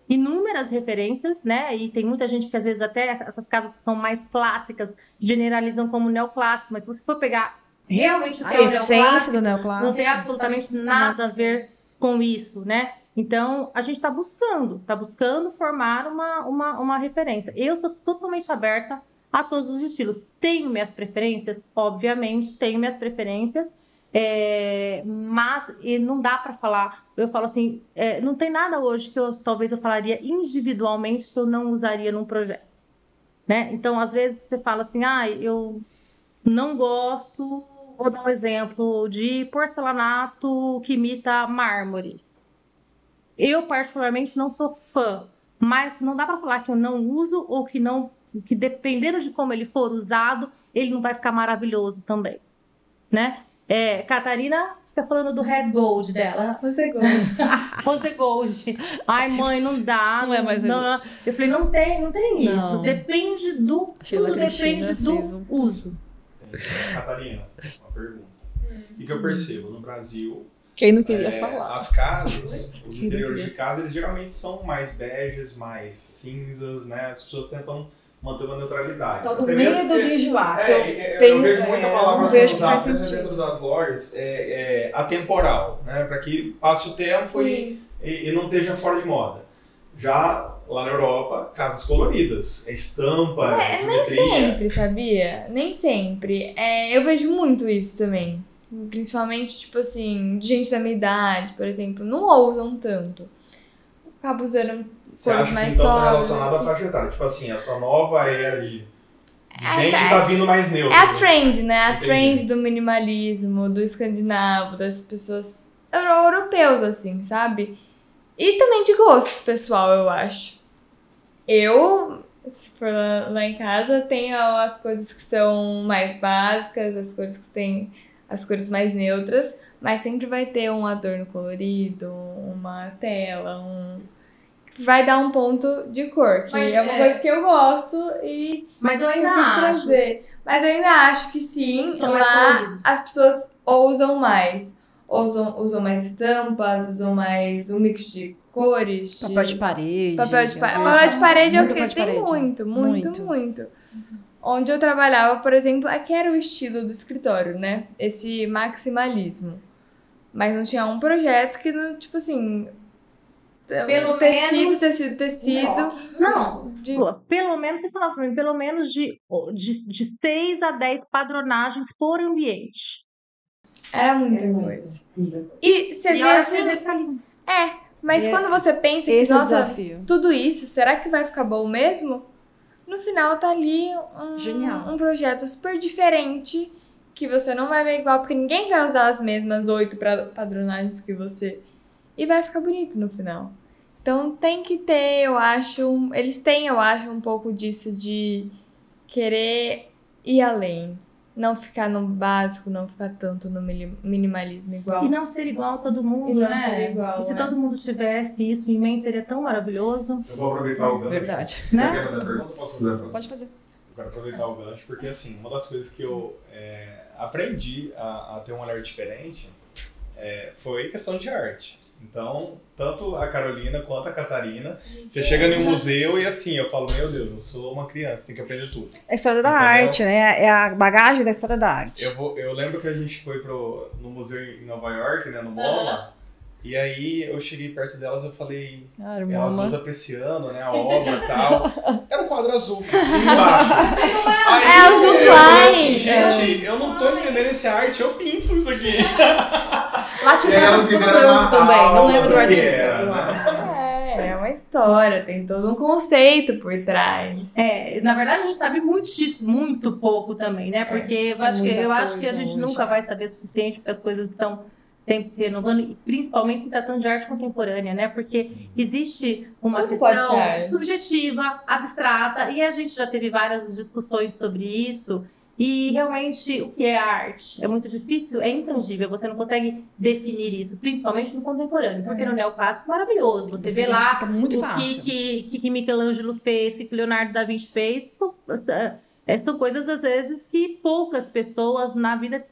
[SPEAKER 2] inúmeras referências, né? E tem muita gente que às vezes até essas casas que são mais clássicas generalizam como neoclássico, mas se você for pegar realmente o que é o
[SPEAKER 1] essência do neoclássico,
[SPEAKER 2] não tem absolutamente nada a ver com isso, né? Então, a gente está buscando formar uma referência. Eu sou totalmente aberta a todos os estilos. Tenho minhas preferências, obviamente, mas não dá para falar. Eu falo assim, não tem nada hoje que talvez eu falaria individualmente que eu não usaria num projeto, né? Então, às vezes você fala assim, eu não gosto. Vou dar um exemplo de porcelanato que imita mármore. Eu, particularmente, não sou fã, mas não dá para falar que eu não uso ou que dependendo de como ele for usado, ele não vai ficar maravilhoso também, né? Catarina fica falando do Red Gold dela.
[SPEAKER 3] Rose Gold.
[SPEAKER 2] Rose Gold. Ai, mãe, não dá.
[SPEAKER 1] Não é mais
[SPEAKER 2] não. Eu falei, não tem isso.
[SPEAKER 1] Não.
[SPEAKER 2] Depende do uso.
[SPEAKER 5] Catarina, uma pergunta. O que eu percebo? No Brasil,
[SPEAKER 1] quem não queria falar?
[SPEAKER 5] As casas, os interiores de casa, eles geralmente são mais beges, mais cinzas, né? As pessoas tentam manter uma neutralidade.
[SPEAKER 1] Todo medo de enjoar.
[SPEAKER 5] Eu vejo muita palavra sendo usada dentro das lojas, atemporal, né? Para que passe o tempo e não esteja fora de moda. Já lá na Europa, casas coloridas, estampa,
[SPEAKER 3] nem sempre, sabia? Nem sempre. Eu vejo muito isso também. Principalmente, tipo assim, de gente da minha idade, por exemplo, não ousam tanto. Acaba usando cores mais
[SPEAKER 5] então
[SPEAKER 3] sólidas.
[SPEAKER 5] Tá relacionado à faixa etária. Tipo assim, essa nova era de gente tá vindo mais neutro.
[SPEAKER 3] É a trend, né? A
[SPEAKER 5] Entendi.
[SPEAKER 3] trend do minimalismo, do escandinavo, das pessoas europeus, assim, sabe? E também de gosto pessoal, eu acho. Se for lá em casa, tenho as coisas que são mais básicas, as cores que tem as cores mais neutras, mas sempre vai ter um adorno colorido, uma tela, vai dar um ponto de cor, que é uma coisa que eu gosto e
[SPEAKER 2] mas eu ainda
[SPEAKER 3] quis
[SPEAKER 2] acho.
[SPEAKER 3] trazer. Mas eu ainda acho que sim,
[SPEAKER 2] São mais
[SPEAKER 3] lá
[SPEAKER 2] coloridos.
[SPEAKER 3] as pessoas ousam mais. Usam mais estampas, usam mais um mix de cores.
[SPEAKER 1] Papel de parede.
[SPEAKER 3] Papel de parede é o
[SPEAKER 1] Muito
[SPEAKER 3] que
[SPEAKER 1] papel de
[SPEAKER 3] tem
[SPEAKER 1] parede.
[SPEAKER 3] muito. Onde eu trabalhava, por exemplo, que era o estilo do escritório, né? Esse maximalismo. Mas não tinha um projeto que, tipo assim...
[SPEAKER 2] Pelo
[SPEAKER 3] tecido.
[SPEAKER 2] Não, pelo menos, você falava pra mim, pelo menos de 6 a 10 padronagens por ambiente.
[SPEAKER 3] Era muita coisa. E você vê assim... Mas quando você pensa que, nossa, tudo isso, será que vai ficar bom mesmo? No final tá ali um projeto super diferente, que você não vai ver igual, porque ninguém vai usar as mesmas 8 padronagens que você. E vai ficar bonito no final. Então tem que ter, eu acho, eles têm, eu acho, um pouco disso de querer ir além. Não ficar no básico, não ficar tanto no minimalismo igual.
[SPEAKER 2] E não ser igual a todo mundo,
[SPEAKER 3] E não
[SPEAKER 2] né?
[SPEAKER 3] ser igual,
[SPEAKER 2] Se
[SPEAKER 3] é.
[SPEAKER 2] todo mundo tivesse isso em mente, seria tão maravilhoso.
[SPEAKER 5] Eu vou aproveitar o gancho.
[SPEAKER 1] Verdade.
[SPEAKER 5] Você
[SPEAKER 2] Né?
[SPEAKER 5] quer fazer a pergunta ou posso fazer a próxima?
[SPEAKER 1] Pode fazer.
[SPEAKER 5] Eu quero aproveitar o gancho, porque assim, uma das coisas que eu aprendi a ter um olhar diferente foi questão de arte. Então, tanto a Carolina quanto a Catarina, você chega no museu e assim, eu falo, meu Deus, eu sou uma criança, tem que aprender tudo.
[SPEAKER 1] É a história da
[SPEAKER 5] Entendeu?
[SPEAKER 1] arte, né? É a bagagem da história da arte.
[SPEAKER 5] Eu lembro que a gente foi no museu em Nova York, né, no MoMA, e aí eu cheguei perto delas e eu falei, elas duas apreciando, né, a obra e tal. Era um quadro azul, assim embaixo. Aí,
[SPEAKER 3] azul
[SPEAKER 5] eu falei
[SPEAKER 3] claro.
[SPEAKER 5] assim, gente, eu não tô entendendo esse arte, eu pinto isso aqui.
[SPEAKER 1] Lá tinha
[SPEAKER 5] E aí elas
[SPEAKER 1] tudo
[SPEAKER 5] me deram
[SPEAKER 1] branco
[SPEAKER 5] uma
[SPEAKER 1] também, não
[SPEAKER 5] aula
[SPEAKER 1] lembro do
[SPEAKER 5] do que
[SPEAKER 1] artista.
[SPEAKER 5] era,
[SPEAKER 1] do lado.
[SPEAKER 3] É uma história, tem todo um conceito por trás.
[SPEAKER 2] Na verdade, a gente sabe muito pouco também, né? Porque eu acho que a gente nunca vai saber o suficiente, porque as coisas estão sempre se renovando, e principalmente se tratando de arte contemporânea, né? Porque existe uma
[SPEAKER 3] Tudo pode
[SPEAKER 2] questão
[SPEAKER 3] ser arte.
[SPEAKER 2] subjetiva, abstrata, e a gente já teve várias discussões sobre isso. E realmente, o que é arte? É muito difícil, é intangível, você não consegue definir isso, principalmente no contemporâneo, porque no neoclássico é maravilhoso. Você vê lá
[SPEAKER 1] Fica muito
[SPEAKER 2] o
[SPEAKER 1] fácil.
[SPEAKER 2] que Michelangelo fez, o que Leonardo da Vinci fez, são coisas, às vezes, que poucas pessoas na vida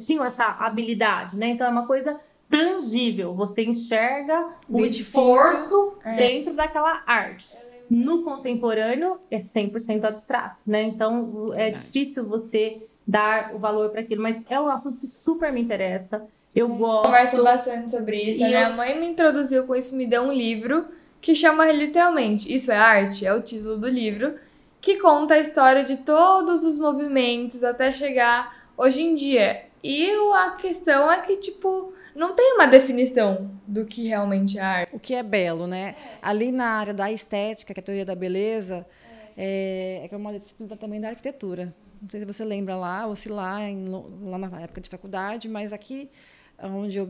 [SPEAKER 2] tinham essa habilidade, né? Então é uma coisa tangível, você enxerga o
[SPEAKER 1] Identifica.
[SPEAKER 2] esforço dentro daquela arte. No contemporâneo é 100% abstrato, né? Então é difícil você dar o valor para aquilo, mas é um assunto que super me interessa. Eu gosto.
[SPEAKER 3] Conversa bastante sobre isso. A minha mãe me introduziu com isso, me deu um livro que chama literalmente Isso é Arte, é o título do livro, que conta a história de todos os movimentos até chegar hoje em dia. E a questão é que, tipo, não tem uma definição do que realmente é arte.
[SPEAKER 1] O que é belo, né? Ali na área da estética, que é a teoria da beleza, é uma disciplina também da arquitetura. Não sei se você lembra lá, ou se lá na época de faculdade, mas aqui, onde eu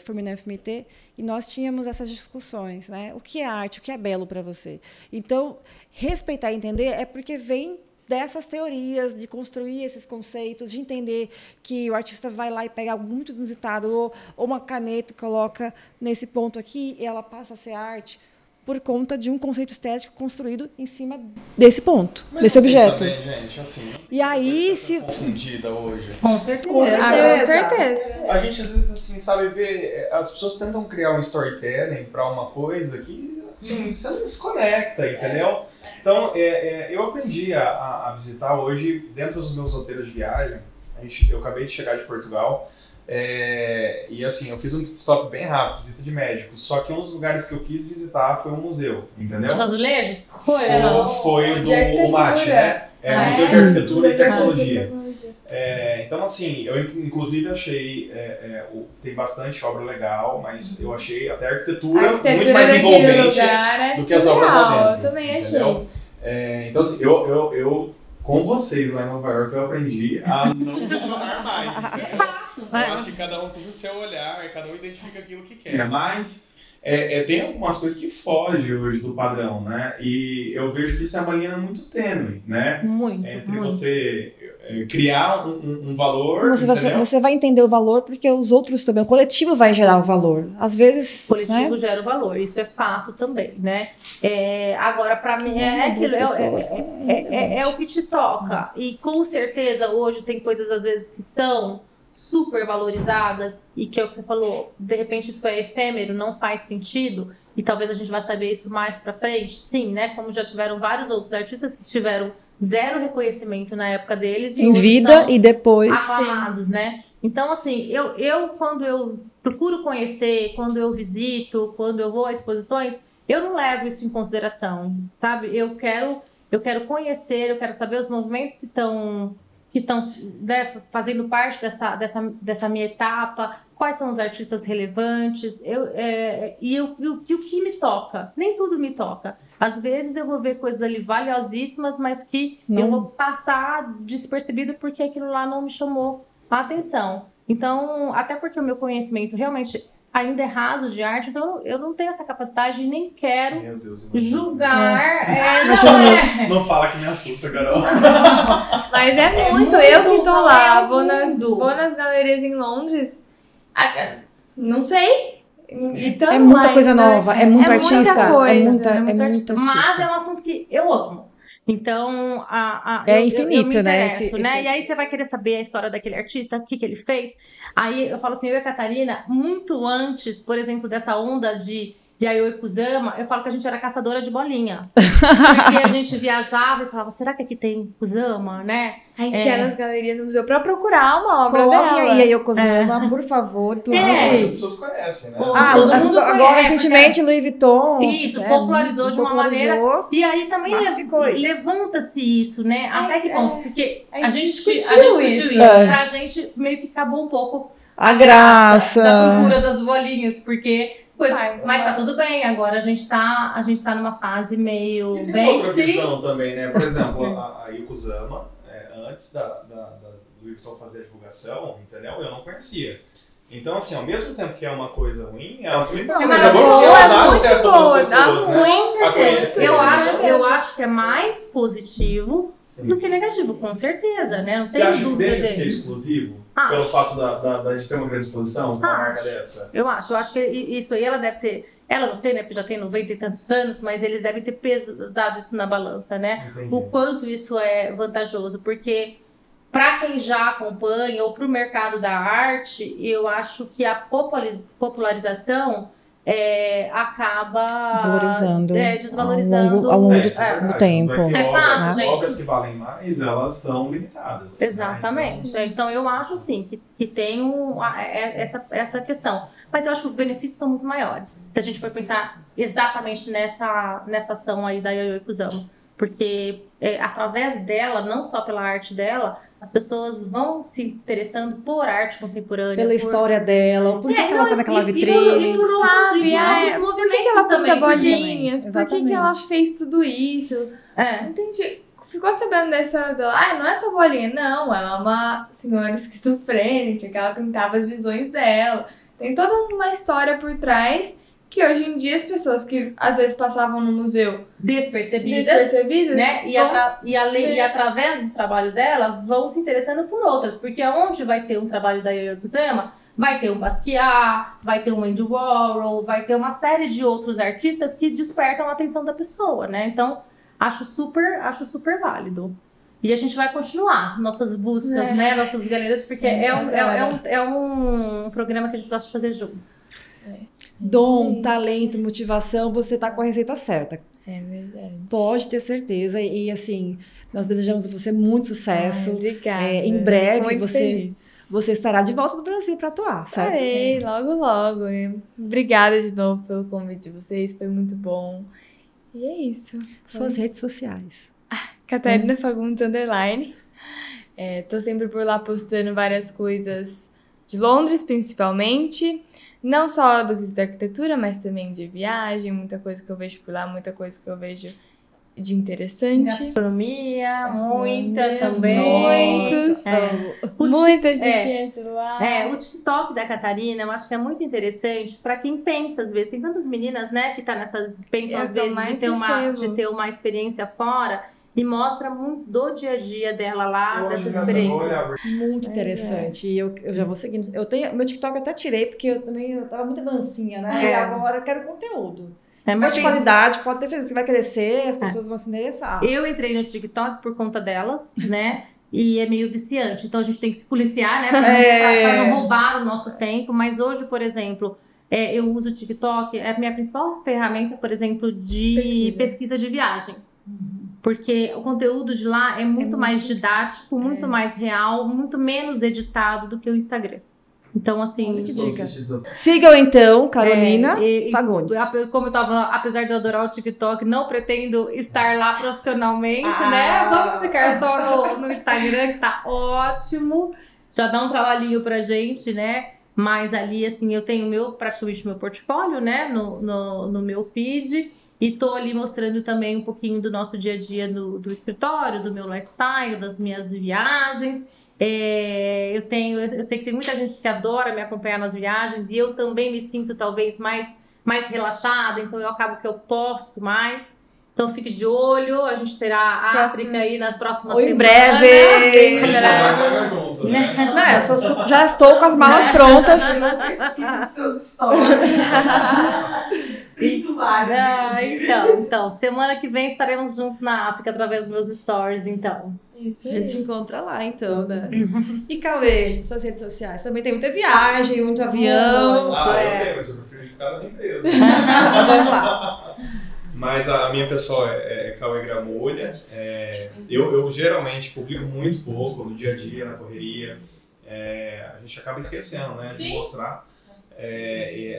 [SPEAKER 1] formei na FMT, e nós tínhamos essas discussões, né? O que é arte, o que é belo para você? Então, respeitar e entender é porque vem dessas teorias, de construir esses conceitos, de entender que o artista vai lá e pega algo muito inusitado, ou uma caneta e coloca nesse ponto aqui, e ela passa a ser arte por conta de um conceito estético construído em cima desse ponto, desse objeto.
[SPEAKER 5] Também, gente, assim,
[SPEAKER 1] E aí, se...
[SPEAKER 5] confundida hoje.
[SPEAKER 2] Com certeza.
[SPEAKER 1] Com certeza.
[SPEAKER 3] Com certeza.
[SPEAKER 5] A gente, às vezes, assim, sabe, as pessoas tentam criar um storytelling para uma coisa que, assim, você não se conecta, entendeu? Então, eu aprendi a visitar hoje, dentro dos meus roteiros de viagem, eu acabei de chegar de Portugal, e assim, eu fiz um pit stop bem rápido, visita de médico, só que um dos lugares que eu quis visitar foi um museu, entendeu?
[SPEAKER 2] Os azulejos?
[SPEAKER 5] Foi o
[SPEAKER 3] De arquitetura.
[SPEAKER 5] do MAT, né? Museu de Arquitetura e Tecnologia. Então, assim, eu inclusive achei, tem bastante obra legal, mas eu achei até a arquitetura muito mais envolvente do que as obras lá dentro.
[SPEAKER 3] Eu também
[SPEAKER 5] entendeu?
[SPEAKER 3] achei.
[SPEAKER 5] Então, assim, eu com vocês lá em Nova York, eu aprendi a não questionar mais. Entendeu? Eu acho que cada um tem o seu olhar, cada um identifica aquilo que quer, mas tem algumas coisas que fogem hoje do padrão, né? E eu vejo que isso é uma linha muito tênue, né?
[SPEAKER 2] Muito,
[SPEAKER 5] Entre você criar um valor,
[SPEAKER 1] Você vai entender o valor porque os outros também, o coletivo vai gerar o valor. Às vezes,
[SPEAKER 2] O coletivo
[SPEAKER 1] né?
[SPEAKER 2] gera o valor, isso é fato também, né? Agora, para mim, é o que te toca. E com certeza, hoje tem coisas, às vezes, que são super valorizadas e que é o que você falou, de repente isso é efêmero, não faz sentido, e talvez a gente vá saber isso mais pra frente. Sim, né? Como já tiveram vários outros artistas que tiveram zero reconhecimento na época deles. E
[SPEAKER 1] Em
[SPEAKER 2] hoje
[SPEAKER 1] vida
[SPEAKER 2] são
[SPEAKER 1] e depois.
[SPEAKER 2] aclamados, né? Então, assim, eu quando eu procuro conhecer, quando eu visito, quando eu vou a exposições, eu não levo isso em consideração, sabe? Eu quero conhecer, eu quero saber os movimentos que estão né, fazendo parte dessa minha etapa, quais são os artistas relevantes, e o que me toca. Nem tudo me toca. Às vezes eu vou ver coisas ali valiosíssimas, mas que eu vou passar despercebido porque aquilo lá não me chamou a atenção. Então, até porque o meu conhecimento realmente ainda é raso de arte, então eu não tenho essa capacidade e nem quero
[SPEAKER 5] Meu Deus, imagina.
[SPEAKER 2] julgar.
[SPEAKER 5] Não fala que me assusta, Carol.
[SPEAKER 3] Mas é muito.
[SPEAKER 2] muito,
[SPEAKER 3] Eu que tô lá, vou
[SPEAKER 2] muito.
[SPEAKER 3] nas galerias em Londres. Não sei. Então,
[SPEAKER 1] É muita coisa nova, é muito artista.
[SPEAKER 3] Coisa,
[SPEAKER 1] é muita
[SPEAKER 2] Mas
[SPEAKER 1] artista.
[SPEAKER 2] é um assunto que eu amo. Então,
[SPEAKER 1] É
[SPEAKER 2] eu
[SPEAKER 1] infinito,
[SPEAKER 2] me
[SPEAKER 1] né?
[SPEAKER 2] interesso, E aí você vai querer saber a história daquele artista, o que ele fez. Aí eu falo assim, eu e a Catarina, muito antes, por exemplo, dessa onda de Yayoi Kusama, eu falo que a gente era caçadora de bolinha. Porque a gente viajava e falava, será que aqui tem Kusama, né?
[SPEAKER 3] A gente ia nas galerias do museu pra procurar uma obra
[SPEAKER 1] Coloque
[SPEAKER 3] dela.
[SPEAKER 1] aí a Yoko Kusama, por favor.
[SPEAKER 5] As
[SPEAKER 1] Inclusive.
[SPEAKER 5] pessoas conhecem, né?
[SPEAKER 2] Todo mundo
[SPEAKER 1] Agora,
[SPEAKER 2] conhece,
[SPEAKER 1] recentemente, Louis Vuitton.
[SPEAKER 2] Isso, popularizou de uma maneira. E aí também
[SPEAKER 1] massificou isso.
[SPEAKER 2] levanta-se isso, né? Até que ponto? Porque
[SPEAKER 3] a gente
[SPEAKER 2] discutiu
[SPEAKER 3] discutiu
[SPEAKER 2] isso.
[SPEAKER 3] isso.
[SPEAKER 2] Pra gente meio que acabou um pouco
[SPEAKER 1] A graça.
[SPEAKER 2] da cultura das bolinhas, porque.
[SPEAKER 3] Vai,
[SPEAKER 2] mas tá tudo bem, agora a gente tá numa fase meio
[SPEAKER 5] E tem
[SPEAKER 2] bem
[SPEAKER 5] outra visão também, né? Por exemplo, a Yoko Kusama, antes do Louis Vuitton fazer a divulgação, entendeu? Eu não conhecia. Então, assim, ao mesmo tempo que é uma coisa ruim, ela também passa. Mas agora porque ela dá acesso a outras pessoas, né? A conhecer.
[SPEAKER 2] Eu acho que é mais positivo do que negativo, com certeza, né? Não
[SPEAKER 5] Você
[SPEAKER 2] tem
[SPEAKER 5] acha que
[SPEAKER 2] dúvida
[SPEAKER 5] deixa de ser
[SPEAKER 2] dele.
[SPEAKER 5] exclusivo?
[SPEAKER 2] Acho.
[SPEAKER 5] Pelo fato de ter uma grande exposição, uma marca dessa?
[SPEAKER 2] Eu acho que isso aí ela deve ter. Ela não sei, né? Porque já tem 90 e tantos anos, mas eles devem ter dado isso na balança, né?
[SPEAKER 5] Entendi.
[SPEAKER 2] O quanto isso é vantajoso, porque para quem já acompanha ou para o mercado da arte, eu acho que a popularização acaba desvalorizando
[SPEAKER 1] ao longo
[SPEAKER 5] do
[SPEAKER 1] tempo.
[SPEAKER 2] É fácil, gente.
[SPEAKER 5] Obras que valem mais, elas são limitadas.
[SPEAKER 2] Exatamente.
[SPEAKER 5] Né?
[SPEAKER 2] Então eu acho assim que tem essa questão. Mas eu acho que os benefícios são muito maiores. Se a gente for pensar exatamente nessa ação aí da Yayoi Kusama. Porque através dela, não só pela arte dela, as pessoas vão se interessando por arte contemporânea.
[SPEAKER 1] Pela história dela, por que ela está naquela vitrine.
[SPEAKER 3] Sabe, por que ela pinta bolinhas? Por que ela
[SPEAKER 1] Exatamente.
[SPEAKER 3] fez tudo isso? Entendi. Ficou sabendo da história dela? Não é só bolinha. Não, ela é uma senhora esquizofrênica, que ela pintava as visões dela. Tem toda uma história por trás que hoje em dia as pessoas que às vezes passavam no museu
[SPEAKER 2] despercebidas, né? E através do trabalho dela vão se interessando por outras, porque aonde vai ter um trabalho da Yayoi Kusama, vai ter um Basquiat, vai ter um Andy Warhol, vai ter uma série de outros artistas que despertam a atenção da pessoa, né? Então acho super válido. E a gente vai continuar nossas buscas, né? Nossas galerias, porque é um programa que a gente gosta de fazer juntos.
[SPEAKER 1] Dom, talento, motivação, você tá com a receita certa.
[SPEAKER 3] É verdade.
[SPEAKER 1] Pode ter certeza. E assim, nós desejamos a você muito sucesso.
[SPEAKER 3] Obrigada.
[SPEAKER 1] Em breve
[SPEAKER 3] muito feliz.
[SPEAKER 1] você estará de volta no Brasil para atuar, certo?
[SPEAKER 3] Estarei, logo. Obrigada de novo pelo convite de vocês, foi muito bom. E é isso.
[SPEAKER 1] Suas redes sociais.
[SPEAKER 3] Catarina Fagundes _. Tô sempre por lá postando várias coisas de Londres, principalmente. Não só do quesito da arquitetura, mas também de viagem, muita coisa que eu vejo por lá, muita coisa que eu vejo de interessante.
[SPEAKER 2] Gastronomia, muita também.
[SPEAKER 3] Muitas dicas lá.
[SPEAKER 2] O TikTok da Catarina, eu acho que é muito interessante para quem pensa, às vezes. Tem tantas meninas, né, que pensam às vezes de ter uma experiência fora. E mostra muito do dia a dia dela lá, dessa experiência.
[SPEAKER 1] Muito interessante. E eu já vou seguindo. Meu TikTok eu até tirei, porque eu tava muito dancinha, né? E agora eu quero conteúdo. De qualidade, pode ter certeza que vai crescer, as pessoas vão se interessar.
[SPEAKER 2] Eu entrei no TikTok por conta delas, né? E é meio viciante. Então a gente tem que se policiar, né? Pra não roubar o nosso tempo. Mas hoje, por exemplo, eu uso o TikTok, é a minha principal ferramenta, por exemplo, de pesquisa de viagem. Porque o conteúdo de lá é muito mais didático, muito mais real, muito menos editado do que o Instagram. Então, assim...
[SPEAKER 1] Que dica. Sigam, então, Carolina Fagundes.
[SPEAKER 2] Como eu tava, apesar de eu adorar o TikTok, não pretendo estar lá profissionalmente, né? Vamos ficar só no Instagram, que tá ótimo. Já dá um trabalhinho pra gente, né? Mas ali, assim, eu tenho praticamente meu portfólio, né? No meu feed. E tô ali mostrando também um pouquinho do nosso dia a dia do escritório, do meu lifestyle, das minhas viagens. Eu sei que tem muita gente que adora me acompanhar nas viagens e eu também me sinto talvez mais relaxada, então eu acabo que eu posto mais. Então fique de olho, a gente terá a África aí nas próximas semanas.
[SPEAKER 1] Em breve!
[SPEAKER 5] Junto, né?
[SPEAKER 1] Não, eu já estou com as malas prontas.
[SPEAKER 6] Eu preciso dos seus stories. Pinto vários.
[SPEAKER 2] Então, semana que vem estaremos juntos na África através dos meus stories, então.
[SPEAKER 3] Isso
[SPEAKER 1] A
[SPEAKER 3] aí.
[SPEAKER 1] gente se encontra lá, então, né? E Cauê, suas redes sociais? Também tem muita viagem, muito avião.
[SPEAKER 5] Eu tenho, mas eu prefiro ficar nas empresas.
[SPEAKER 1] Vamos lá.
[SPEAKER 5] Mas a minha pessoal é Cauê Gramulha. Eu geralmente publico muito pouco no dia a dia, na correria. A gente acaba esquecendo, né, de mostrar.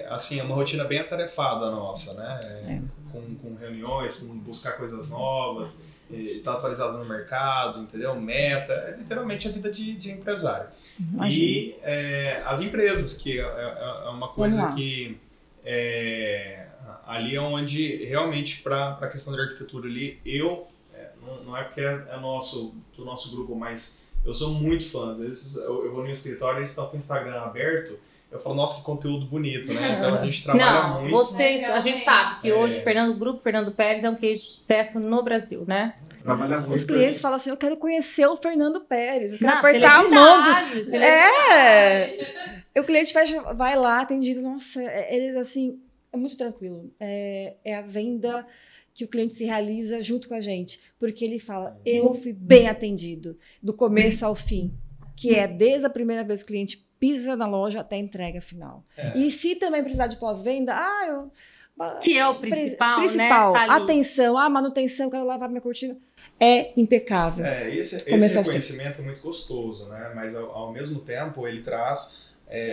[SPEAKER 5] Assim, é uma rotina bem atarefada a nossa, né? Com reuniões, com buscar coisas novas, estar atualizado no mercado, entendeu? Meta, é literalmente a vida de empresário. E as empresas, que é uma coisa que ali é onde realmente para a questão da arquitetura ali, não é porque é do nosso grupo, mas eu sou muito fã. Às vezes eu vou no escritório e eles estão com o Instagram aberto, eu falo, nossa, que conteúdo bonito, né? Então a gente trabalha muito.
[SPEAKER 2] A gente sabe que hoje o Grupo Fernando Pérez é um case de sucesso no Brasil, né?
[SPEAKER 5] Trabalha muito.
[SPEAKER 1] Os clientes falam assim, eu quero conhecer o Fernando Pérez, eu quero apertar a mão. O cliente vai lá, atendido, nossa, eles assim, é muito tranquilo. É a venda que o cliente se realiza junto com a gente, porque ele fala, eu fui bem atendido, do começo ao fim, que é desde a primeira vez que o cliente pisa na loja até a entrega final. E se também precisar de pós-venda,
[SPEAKER 2] que é o principal, né?
[SPEAKER 1] Atenção, manutenção, quero lavar minha cortina. É impecável.
[SPEAKER 5] Esse reconhecimento é muito gostoso, né? Mas ao mesmo tempo ele traz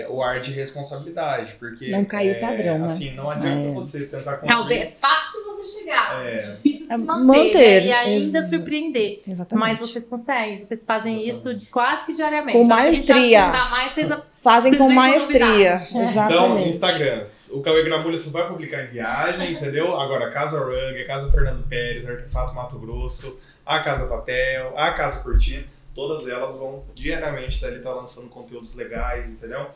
[SPEAKER 5] o ar de responsabilidade, porque
[SPEAKER 1] não caiu o padrão, né?
[SPEAKER 5] Assim, não adianta você tentar construir.
[SPEAKER 2] Talvez é fácil você chegar, difícil se
[SPEAKER 1] manter,
[SPEAKER 2] né? E ainda surpreender.
[SPEAKER 1] Exatamente.
[SPEAKER 2] Mas vocês conseguem, vocês fazem isso quase que diariamente.
[SPEAKER 1] Com maestria. Fazem com maestria. Exatamente.
[SPEAKER 5] Então, Instagrams. O Cauê Gramulha só vai publicar em viagem, entendeu? Agora, Casa Rug, Casa Fernando Pérez, Artefato Mato Grosso, a Casa Papel, a Casa Cortina, todas elas vão diariamente estar lançando conteúdos legais, entendeu?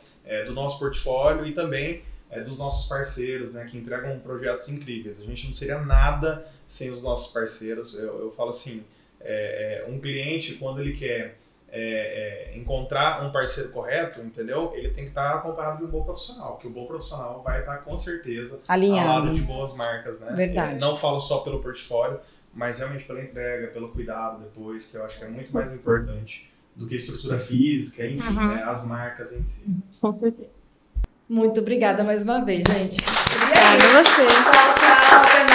[SPEAKER 5] Do nosso portfólio e também dos nossos parceiros, né, que entregam projetos incríveis. A gente não seria nada sem os nossos parceiros. Eu falo assim, um cliente, quando ele quer encontrar um parceiro correto, entendeu? Ele tem que estar acompanhado de um bom profissional, que o bom profissional vai estar com certeza
[SPEAKER 1] alinhado,
[SPEAKER 5] ao lado de boas marcas, né?
[SPEAKER 1] Verdade.
[SPEAKER 5] Não falo só pelo portfólio, mas realmente pela entrega, pelo cuidado depois, que eu acho que é muito mais importante do que a estrutura física, enfim, né, as marcas em si.
[SPEAKER 2] Com certeza.
[SPEAKER 1] Muito obrigada mais uma vez, gente.
[SPEAKER 3] Obrigada a você.
[SPEAKER 1] Tchau, tchau.